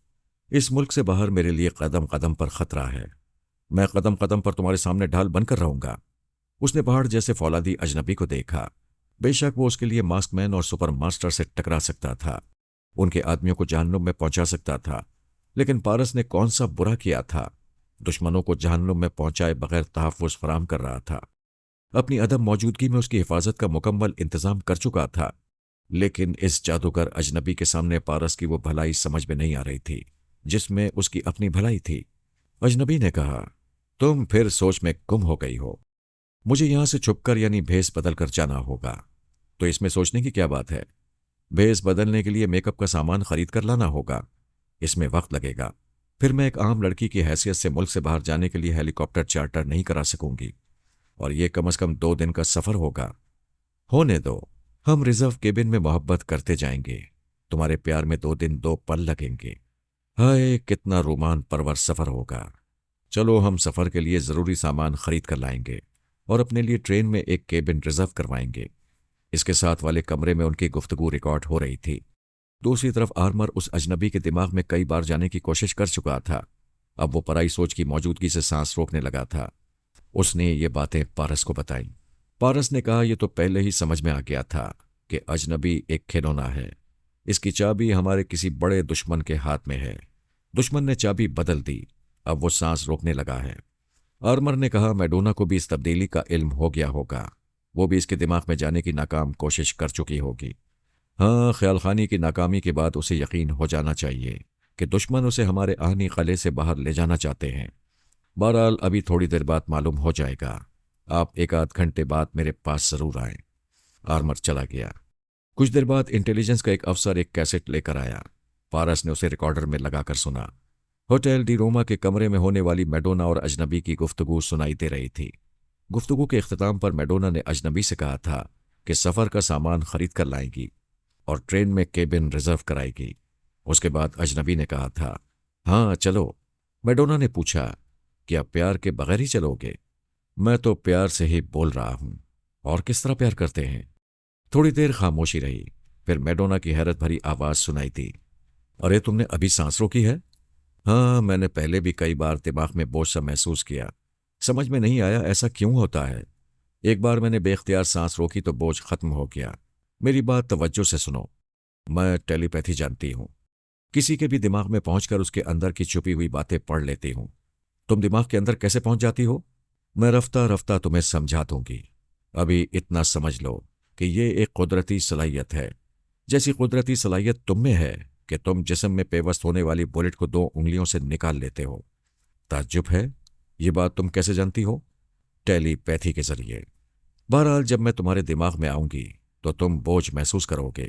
اس ملک سے باہر میرے لیے قدم قدم پر خطرہ ہے، میں قدم قدم پر تمہارے سامنے ڈھال بن کر رہوں گا۔ اس نے پہاڑ جیسے فولادی اجنبی کو دیکھا، بے شک وہ اس کے لیے ماسک مین اور سپر ماسٹر سے ٹکرا سکتا تھا، ان کے آدمیوں کو جہنم میں پہنچا سکتا تھا، لیکن پارس نے کون سا برا کیا تھا؟ دشمنوں کو جہنم میں پہنچائے بغیر تحفظ فراہم کر رہا تھا، اپنی عدم موجودگی میں اس کی حفاظت کا مکمل انتظام کر چکا تھا، لیکن اس جادوگر اجنبی کے سامنے پارس کی وہ بھلائی سمجھ میں نہیں آ رہی تھی جس میں اس کی اپنی بھلائی تھی۔ اجنبی نے کہا، تم پھر سوچ میں گم ہو گئی ہو، مجھے یہاں سے چھپ کر یعنی بھیس بدل کر جانا ہوگا، تو اس میں سوچنے کی کیا بات ہے؟ بھیس بدلنے کے لیے میک اپ کا سامان خرید کر لانا ہوگا، اس میں وقت لگے گا، پھر میں ایک عام لڑکی کی حیثیت سے ملک سے باہر جانے کے لیے ہیلی کاپٹر چارٹر نہیں کرا سکوں گی، اور یہ کم از کم 2 دن کا سفر ہوگا۔ ہونے دو، ہم ریزرو کیبن میں محبت کرتے جائیں گے، تمہارے پیار میں 2 دن 2 پل لگیں گے۔ ہائے کتنا رومان پرور سفر ہوگا۔ چلو ہم سفر کے لیے ضروری سامان خرید کر لائیں گے اور اپنے لیے ٹرین میں ایک کیبن ریزرو کروائیں گے۔ اس کے ساتھ والے کمرے میں ان کی گفتگو ریکارڈ ہو رہی تھی۔ دوسری طرف آرمر اس اجنبی کے دماغ میں کئی بار جانے کی کوشش کر چکا تھا، اب وہ پرائی سوچ کی موجودگی سے سانس روکنے لگا تھا۔ اس نے یہ باتیں پارس کو بتائیں۔ پارس نے کہا، یہ تو پہلے ہی سمجھ میں آ گیا تھا کہ اجنبی ایک کھلونا ہے، اس کی چابی ہمارے کسی بڑے دشمن کے ہاتھ میں ہے۔ دشمن نے چابی بدل دی، اب وہ سانس روکنے لگا ہے۔ آرمر نے کہا، میڈونا کو بھی اس تبدیلی کا علم ہو گیا ہوگا، وہ بھی اس کے دماغ میں جانے کی ناکام کوشش کر چکی ہوگی۔ ہاں، خیال خانی کی ناکامی کے بعد اسے یقین ہو جانا چاہیے کہ دشمن اسے ہمارے آہنی قلعے سے باہر لے جانا چاہتے ہیں۔ بہرحال ابھی تھوڑی دیر بعد معلوم ہو جائے گا، آپ 1-8 گھنٹے بعد میرے پاس ضرور آئیں۔ آرمر چلا گیا۔ کچھ دیر بعد انٹیلیجنس کا ایک افسر ایک کیسٹ لے کر آیا۔ پارس نے اسے ریکارڈر میں لگا کر سنا۔ ہوٹل ڈی روما کے کمرے میں ہونے والی میڈونا اور اجنبی کی گفتگو سنائی دے رہی تھی۔ گفتگو کے اختتام پر میڈونا نے اجنبی سے کہا تھا کہ سفر کا سامان خرید کر لائے گی اور ٹرین میں کیبن ریزرو کرائے گی۔ اس کے بعد اجنبی نے کہا تھا، ہاں چلو۔ میڈونا نے پوچھا، کیا پیار کے بغیر ہی چلو گے؟ میں تو پیار سے ہی بول رہا ہوں، اور کس طرح پیار کرتے ہیں؟ تھوڑی دیر خاموشی رہی، پھر میڈونا کی حیرت بھری آواز سنائی دی، ارے تم نے ابھی سانس روکی ہے؟ ہاں، میں نے پہلے بھی کئی بار دماغ میں بوجھ سا محسوس کیا، سمجھ میں نہیں آیا ایسا کیوں ہوتا ہے۔ ایک بار میں نے بے اختیار سانس روکی تو بوجھ ختم ہو گیا۔ میری بات توجہ سے سنو، میں ٹیلی پیتھی جانتی ہوں، کسی کے بھی دماغ میں پہنچ کر اس کے اندر کی چھپی ہوئی باتیں پڑھ لیتی ہوں۔ تم دماغ کے اندر کیسے پہنچ جاتی ہو؟ میں رفتہ رفتہ تمہیں سمجھا دوں گی، ابھی اتنا سمجھ لو کہ یہ ایک قدرتی صلاحیت ہے، جیسی قدرتی صلاحیت تم میں ہے کہ تم جسم میں پیوست ہونے والی بولٹ کو 2 انگلیوں سے نکال لیتے ہو۔ تعجب ہے، یہ بات تم کیسے جانتی ہو؟ ٹیلی پیتھی کے ذریعے۔ بہرحال جب میں تمہارے دماغ میں آؤں گی تو تم بوجھ محسوس کرو گے،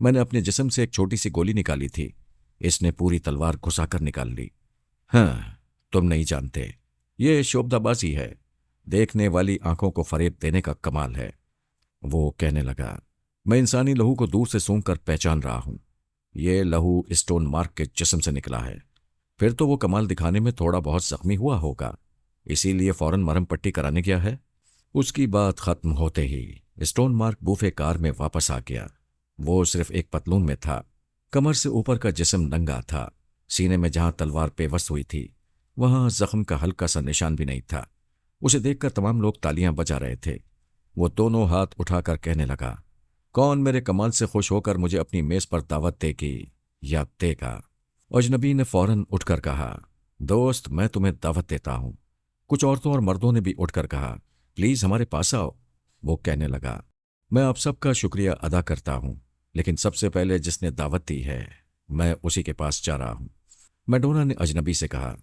میں نے اپنے جسم سے ایک چھوٹی سی گولی نکالی تھی، اس نے پوری تلوار گھسا کر نکال لی۔ ہاں، تم نہیں جانتے، یہ شوبدہ بازی ہے، دیکھنے والی آنکھوں کو فریب دینے کا کمال ہے۔ وہ کہنے لگا، میں انسانی لہو کو دور سے سونگھ کر پہچان رہا ہوں، یہ لہو اسٹون مارک کے جسم سے نکلا ہے۔ پھر تو وہ کمال دکھانے میں تھوڑا بہت زخمی ہوا ہوگا، اسی لیے فوراً مرہم پٹی کرانے گیا ہے۔ اس کی بات ختم ہوتے ہی اسٹون مارک بوفے کار میں واپس آ گیا۔ وہ صرف ایک پتلون میں تھا، کمر سے اوپر کا جسم ننگا تھا، سینے میں جہاں تلوار پیوست ہوئی تھی وہاں زخم کا ہلکا سا نشان بھی نہیں تھا۔ اسے دیکھ کر تمام لوگ تالیاں بجا رہے تھے۔ وہ دونوں ہاتھ اٹھا کر کہنے لگا، کون میرے کمال سے خوش ہو کر مجھے اپنی میز پر دعوت دے گی یا دے گا؟ اجنبی نے فوراً اٹھ کر کہا، دوست میں تمہیں دعوت دیتا ہوں۔ کچھ عورتوں اور مردوں نے بھی اٹھ کر کہا، پلیز ہمارے پاس آؤ۔ وہ کہنے لگا، میں آپ سب کا شکریہ ادا کرتا ہوں، لیکن سب سے پہلے جس نے دعوت دی ہے میں اسی کے پاس جا رہا ہوں۔ میڈونا نے اجنبی سے کہا،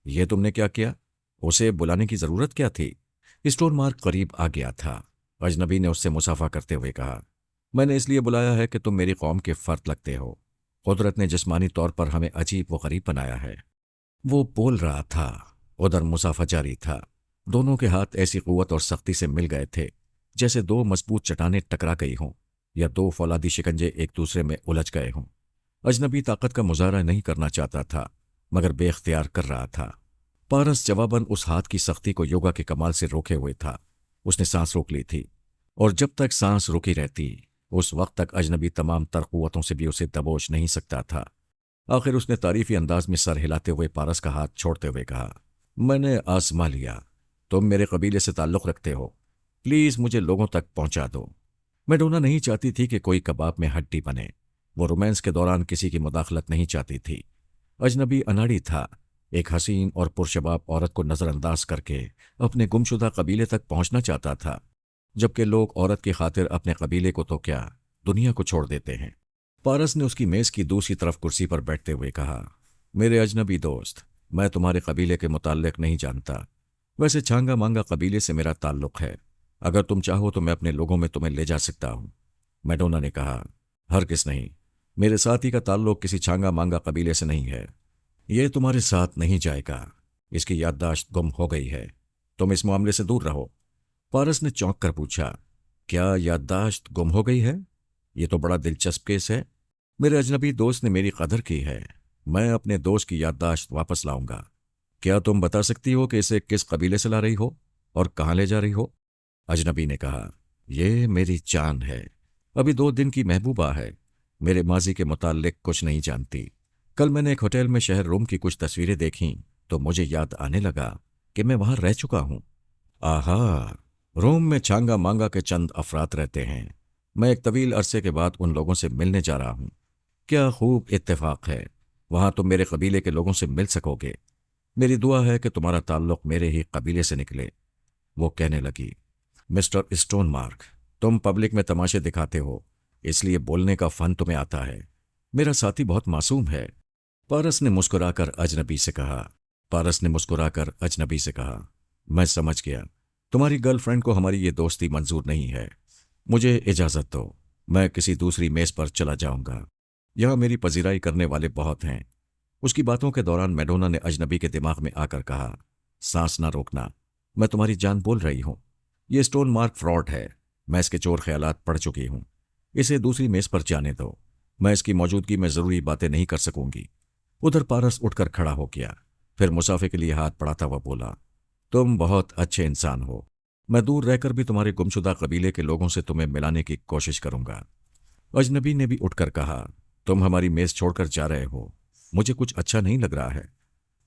یہ تم نے کیا کیا؟ اسے بلانے کی ضرورت کیا تھی؟ اسٹون مارک قریب آ گیا تھا۔ اجنبی نے اس سے مصافحہ کرتے ہوئے کہا، میں نے اس لیے بلایا ہے کہ تم میری قوم کے فرد لگتے ہو۔ قدرت نے جسمانی طور پر ہمیں عجیب و غریب بنایا ہے۔ وہ بول رہا تھا، ادھر مصافحہ جاری تھا۔ دونوں کے ہاتھ ایسی قوت اور سختی سے مل گئے تھے جیسے دو مضبوط چٹانیں ٹکرا گئی ہوں یا دو فولادی شکنجے ایک دوسرے میں الجھ گئے ہوں۔ اجنبی طاقت کا مظاہرہ نہیں کرنا چاہتا تھا مگر بے اختیار کر رہا تھا۔ پارس جواباً اس ہاتھ کی سختی کو یوگا کے کمال سے روکے ہوئے تھا۔ اس نے سانس روک لی تھی، اور جب تک سانس رکی رہتی اس وقت تک اجنبی تمام تر قوتوں سے بھی اسے دبوچ نہیں سکتا تھا۔ آخر اس نے تعریفی انداز میں سر ہلاتے ہوئے پارس کا ہاتھ چھوڑتے ہوئے کہا، میں نے آزما لیا، تم میرے قبیلے سے تعلق رکھتے ہو، پلیز مجھے لوگوں تک پہنچا دو۔ میڈونا نہیں چاہتی تھی کہ کوئی کباب میں ہڈی بنے۔ وہ رومانس کے دوران کسی کی مداخلت نہیں چاہتی تھی۔ اجنبی اناڑی تھا، ایک حسین اور پرشباب عورت کو نظر انداز کر کے اپنے گمشدہ قبیلے تک پہنچنا چاہتا تھا، جبکہ لوگ عورت کی خاطر اپنے قبیلے کو تو کیا دنیا کو چھوڑ دیتے ہیں۔ پارس نے اس کی میز کی دوسری طرف کرسی پر بیٹھتے ہوئے کہا، میرے اجنبی دوست، میں تمہارے قبیلے کے متعلق نہیں جانتا، ویسے چھانگا مانگا قبیلے سے میرا تعلق ہے، اگر تم چاہو تو میں اپنے لوگوں میں تمہیں لے جا سکتا ہوں۔ میڈونا نے کہا، ہرگز نہیں، میرے ساتھی کا تعلق کسی چھانگا مانگا قبیلے سے نہیں ہے، یہ تمہارے ساتھ نہیں جائے گا، اس کی یادداشت گم ہو گئی ہے، تم اس معاملے سے دور رہو۔ پارس نے چونک کر پوچھا، کیا یادداشت گم ہو گئی ہے؟ یہ تو بڑا دلچسپ کیس ہے۔ میرے اجنبی دوست نے میری قدر کی ہے، میں اپنے دوست کی یادداشت واپس لاؤں گا۔ کیا تم بتا سکتی ہو کہ اسے کس قبیلے سے لا رہی ہو اور کہاں لے جا رہی ہو؟ اجنبی نے کہا، یہ میری جان ہے، ابھی 2 دن کی محبوبہ ہے، میرے ماضی کے متعلق کچھ نہیں جانتی۔ کل میں نے ایک ہوٹل میں شہر روم کی کچھ تصویریں دیکھیں تو مجھے یاد آنے لگا کہ میں وہاں رہ چکا ہوں۔ آہا، روم میں چھانگا مانگا کے چند افراد رہتے ہیں، میں ایک طویل عرصے کے بعد ان لوگوں سے ملنے جا رہا ہوں۔ کیا خوب اتفاق ہے، وہاں تم میرے قبیلے کے لوگوں سے مل سکو گے۔ میری دعا ہے کہ تمہارا تعلق میرے ہی قبیلے سے نکلے۔ وہ کہنے لگی، مسٹر اسٹون مارک، تم پبلک میں تماشے دکھاتے ہو، اس لیے بولنے کا فن تمہیں آتا ہے، میرا ساتھی بہت معصوم ہے۔ پارس نے مسکرا کر اجنبی سے کہا، میں سمجھ گیا، تمہاری گرل فرینڈ کو ہماری یہ دوستی منظور نہیں ہے، مجھے اجازت دو، میں کسی دوسری میز پر چلا جاؤں گا، یہاں میری پذیرائی کرنے والے بہت ہیں۔ اس کی باتوں کے دوران میڈونا نے اجنبی کے دماغ میں آ کر کہا، سانس نہ روکنا، میں تمہاری جان بول رہی ہوں، یہ اسٹون مارک فراڈ ہے، میں اس کے چور خیالات پڑھ چکی ہوں، اسے دوسری میز پر جانے دو، میں اس کی موجودگی میں ضروری باتیں نہیں کر سکوں گی۔ ادھر پارس اٹھ کر کھڑا ہو گیا، پھر مسافے کے لیے ہاتھ بڑھاتا ہوا بولا، تم بہت اچھے انسان ہو، میں دور رہ کر بھی تمہارے گمشدہ قبیلے کے لوگوں سے تمہیں ملانے کی کوشش کروں گا۔ اجنبی نے بھی اٹھ کر کہا، تم ہماری میز چھوڑ کر جا رہے ہو، مجھے کچھ اچھا نہیں لگ رہا ہے،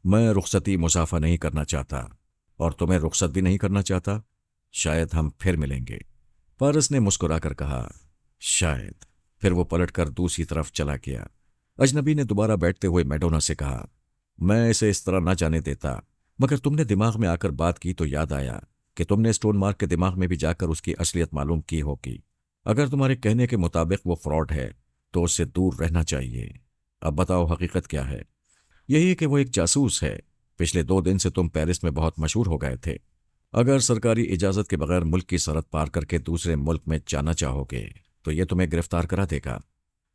میں رخصتی مسافہ نہیں کرنا چاہتا اور تمہیں رخصت بھی نہیں کرنا چاہتا، شاید ہم پھر ملیں گے۔ پارس نے مسکرا کر کہا، شاید، پھر وہ پلٹ کر دوسری طرف چلا گیا۔ اجنبی نے دوبارہ بیٹھتے ہوئے میڈونا سے کہا، میں اسے اس طرح نہ جانے دیتا، مگر تم نے دماغ میں آ کر بات کی تو یاد آیا کہ تم نے اسٹون مارک کے دماغ میں بھی جا کر اس کی اصلیت معلوم کی ہوگی۔ اگر تمہارے کہنے کے مطابق وہ فراڈ ہے تو اس سے دور رہنا چاہیے۔ اب بتاؤ حقیقت کیا ہے؟ یہی کہ وہ ایک جاسوس ہے، پچھلے 2 دن سے تم پیرس میں بہت مشہور ہو گئے تھے، اگر سرکاری اجازت کے بغیر ملک کی سرحد پار کر کے دوسرے ملک میں جانا چاہو گے تو یہ تمہیں گرفتار کرا دے گا۔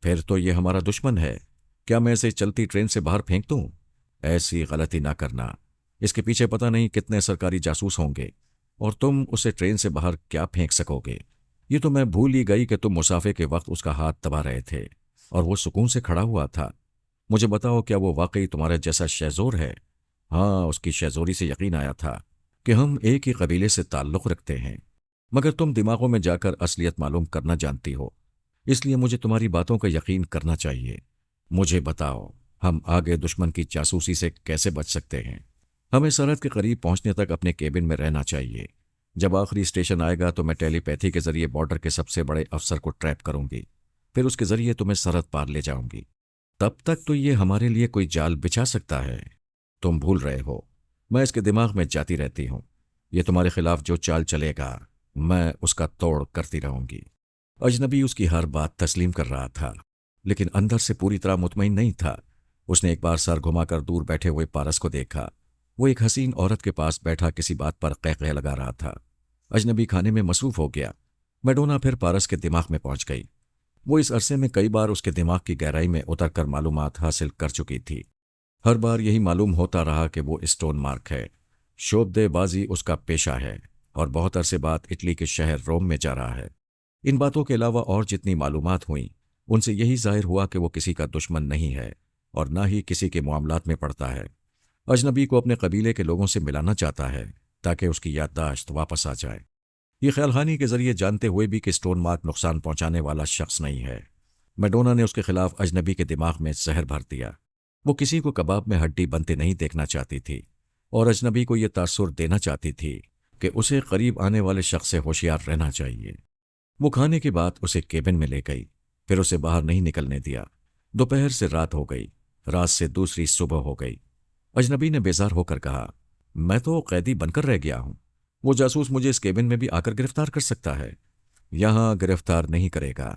پھر تو یہ ہمارا دشمن ہے، کیا میں اسے چلتی ٹرین سے باہر پھینک دوں؟ ایسی غلطی نہ کرنا، اس کے پیچھے پتہ نہیں کتنے سرکاری جاسوس ہوں گے، اور تم اسے ٹرین سے باہر کیا پھینک سکو گے؟ یہ تو میں بھول ہی گئی کہ تم مسافے کے وقت اس کا ہاتھ دبا رہے تھے اور وہ سکون سے کھڑا ہوا تھا۔ مجھے بتاؤ، کیا وہ واقعی تمہارے جیسا شہزور ہے؟ ہاں، اس کی شہزوری سے یقین آیا تھا کہ ہم ایک ہی قبیلے سے تعلق رکھتے ہیں، مگر تم دماغوں میں جا کر اصلیت معلوم کرنا جانتی ہو، اس لیے مجھے تمہاری باتوں کا یقین کرنا چاہیے۔ مجھے بتاؤ، ہم آگے دشمن کی جاسوسی سے کیسے بچ سکتے ہیں؟ ہمیں سرحد کے قریب پہنچنے تک اپنے کیبن میں رہنا چاہیے۔ جب آخری اسٹیشن آئے گا تو میں ٹیلی پیتھی کے ذریعے بارڈر کے سب سے بڑے افسر کو ٹریپ کروں گی، پھر اس کے ذریعے تمہیں سرحد پار لے جاؤں گی۔ تب تک تو یہ ہمارے لیے کوئی جال بچھا سکتا ہے۔ تم بھول رہے ہو، میں اس کے دماغ میں جاتی رہتی ہوں۔ یہ تمہارے خلاف جو چال چلے گا میں اس کا توڑ کرتی رہوں گی۔ اجنبی اس کی ہر بات تسلیم کر رہا تھا، لیکن اندر سے پوری طرح مطمئن نہیں تھا۔ اس نے ایک بار سر گھما کر دور بیٹھے ہوئے پارس کو دیکھا۔ وہ ایک حسین عورت کے پاس بیٹھا کسی بات پر قہقہے لگا رہا تھا۔ اجنبی کھانے میں مصروف ہو گیا۔ میڈونا پھر پارس کے دماغ میں پہنچ گئی۔ وہ اس عرصے میں کئی بار اس کے دماغ کی گہرائی میں اتر کر معلومات حاصل کر چکی تھی۔ ہر بار یہی معلوم ہوتا رہا کہ وہ اسٹون مارک ہے، شوبدے بازی اس کا پیشہ ہے، اور بہت عرصے بعد اٹلی کے شہر روم میں جا رہا ہے۔ ان باتوں کے علاوہ اور جتنی معلومات ہوئیں، ان سے یہی ظاہر ہوا کہ وہ کسی کا دشمن نہیں ہے اور نہ ہی کسی کے معاملات میں پڑتا ہے۔ اجنبی کو اپنے قبیلے کے لوگوں سے ملانا چاہتا ہے تاکہ اس کی یادداشت واپس آ جائے۔ یہ خیال خانی کے ذریعے جانتے ہوئے بھی کہ اسٹون مارک نقصان پہنچانے والا شخص نہیں ہے، میڈونا نے اس کے خلاف اجنبی کے دماغ میں زہر بھر دیا۔ وہ کسی کو کباب میں ہڈی بنتے نہیں دیکھنا چاہتی تھی، اور اجنبی کو یہ تاثر دینا چاہتی تھی کہ اسے قریب آنے والے شخص سے ہوشیار رہنا چاہیے۔ وہ کھانے کے بعد اسے کیبن میں لے گئی، پھر اسے باہر نہیں نکلنے دیا۔ دوپہر سے رات ہو گئی، رات سے دوسری صبح ہو گئی۔ اجنبی نے بیزار ہو کر کہا، میں تو قیدی بن کر رہ گیا ہوں، وہ جاسوس مجھے اس کیبن میں بھی آ کر گرفتار کر سکتا ہے۔ یہاں گرفتار نہیں کرے گا،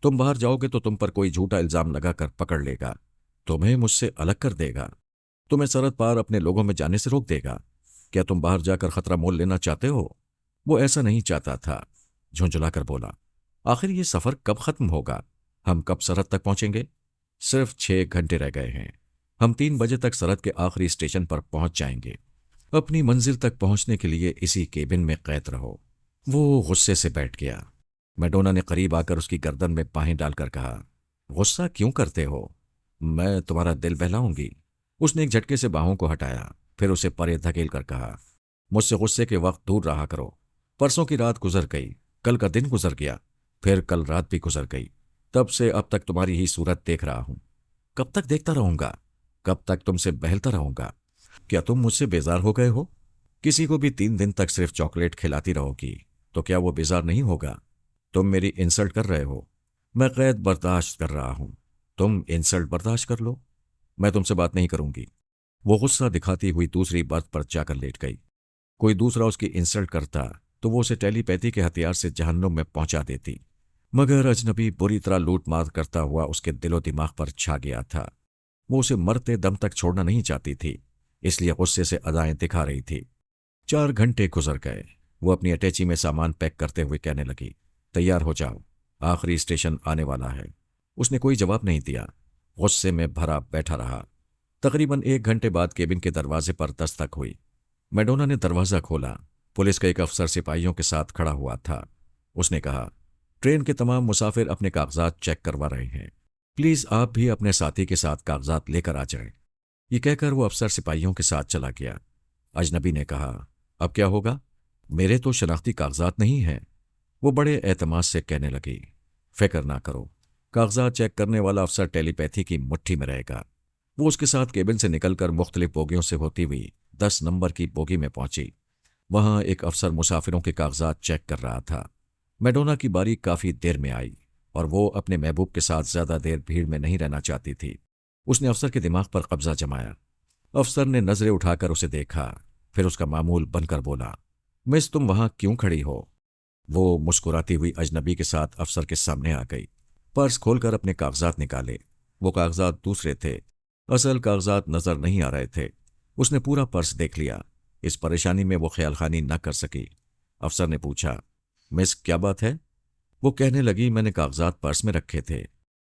تم باہر جاؤ گے تو تم پر کوئی جھوٹا الزام لگا کر پکڑ لے گا، تمہیں مجھ سے الگ کر دے گا، تمہیں سرحد پار اپنے لوگوں میں جانے سے روک دے گا۔ کیا تم باہر جا کر خطرہ مول لینا چاہتے ہو؟ وہ ایسا نہیں چاہتا تھا، جھنجھلا کر بولا، آخر یہ سفر کب ختم ہوگا؟ ہم کب سرحد تک پہنچیں گے؟ صرف 6 گھنٹے رہ گئے ہیں، ہم 3 بجے تک سرحد کے آخری اسٹیشن پر پہنچ جائیں گے۔ اپنی منزل تک پہنچنے کے لیے اسی کیبن میں قید رہو۔ وہ غصے سے بیٹھ گیا۔ میڈونا نے قریب آ کر اس کی گردن میں پاہیں ڈال کر کہا، غصہ کیوں کرتے ہو؟ میں تمہارا دل بہلاؤں گی۔ اس نے ایک جھٹکے سے باہوں کو ہٹایا، پھر اسے پرے دھکیل کر کہا، مجھ سے غصے کے وقت دور رہا کرو۔ پرسوں کی رات گزر گئی، کل کا دن گزر گیا، پھر کل رات بھی گزر گئی، تب سے اب تک تمہاری ہی صورت دیکھ رہا ہوں۔ کب تک دیکھتا رہوں گا؟ کب تک تم سے بہلتا رہوں گا؟ کیا تم مجھ سے بیزار ہو گئے ہو؟ کسی کو بھی 3 دن تک صرف چاکلیٹ کھلاتی رہو گی تو کیا وہ بیزار نہیں ہوگا؟ تم میری انسلٹ کر رہے ہو، میں قید برداشت کر رہا ہوں، تم انسلٹ برداشت کر لو۔ میں تم سے بات نہیں کروں گی۔ وہ غصہ دکھاتی ہوئی دوسری برتھ پر جا کر لیٹ گئی۔ کوئی دوسرا اس کی انسلٹ کرتا تو وہ اسے ٹیلی پیتھی کے ہتھیار سے جہنم میں پہنچا دیتی، مگر اجنبی بری طرح لوٹ مار کرتا ہوا اس کے دل و دماغ پر چھا گیا تھا۔ وہ اسے مرتے دم تک چھوڑنا نہیں چاہتی تھی، اس لیے غصے سے ادائیں دکھا رہی تھی۔ 4 گھنٹے گزر گئے۔ وہ اپنی اٹیچی میں سامان پیک کرتے ہوئے کہنے لگی، تیار ہو جاؤ، آخری اسٹیشن آنے والا ہے۔ اس نے کوئی جواب نہیں دیا، غصے میں بھرا بیٹھا رہا۔ تقریباً 1 گھنٹے بعد کیبن کے دروازے پر دستک ہوئی۔ میڈونا نے دروازہ کھولا۔ پولیس کا ایک افسر سپاہیوں کے ساتھ کھڑا ہوا تھا۔ اس نے کہا، ٹرین کے تمام مسافر اپنے کاغذات چیک کروا رہے ہیں، پلیز آپ بھی اپنے ساتھی کے ساتھ کاغذات لے کر آ جائیں۔ یہ کہہ کر وہ افسر سپاہیوں کے ساتھ چلا گیا۔ اجنبی نے کہا، اب کیا ہوگا؟ میرے تو شناختی کاغذات نہیں ہیں۔ وہ بڑے اعتماد سے کہنے لگی، فکر نہ کرو، کاغذات چیک کرنے والا افسر ٹیلی پیتھی کی مٹھی میں رہے گا۔ وہ اس کے ساتھ کیبن سے نکل کر مختلف بوگیوں سے ہوتی ہوئی 10 نمبر کی بوگی میں پہنچی۔ وہاں ایک افسر مسافروں کے کاغذات چیک کر رہا تھا۔ میڈونا کی باری کافی دیر میں آئی، اور وہ اپنے محبوب کے ساتھ زیادہ دیر بھیڑ میں نہیں رہنا چاہتی تھی۔ اس نے افسر کے دماغ پر قبضہ جمایا۔ افسر نے نظریں اٹھا کر اسے دیکھا، پھر اس کا معمول بن کر بولا، مس تم وہاں کیوں کھڑی ہو؟ وہ مسکراتی ہوئی اجنبی کے ساتھ افسر کے سامنے آ گئی۔ پرس کھول کر اپنے کاغذات نکالے۔ وہ کاغذات دوسرے تھے، اصل کاغذات نظر نہیں آ رہے تھے۔ اس نے پورا پرس دیکھ لیا۔ اس پریشانی میں وہ خیال خانی نہ کر سکی۔ افسر نے پوچھا، مس کیا بات ہے؟ وہ کہنے لگی، میں نے کاغذات پرس میں رکھے تھے،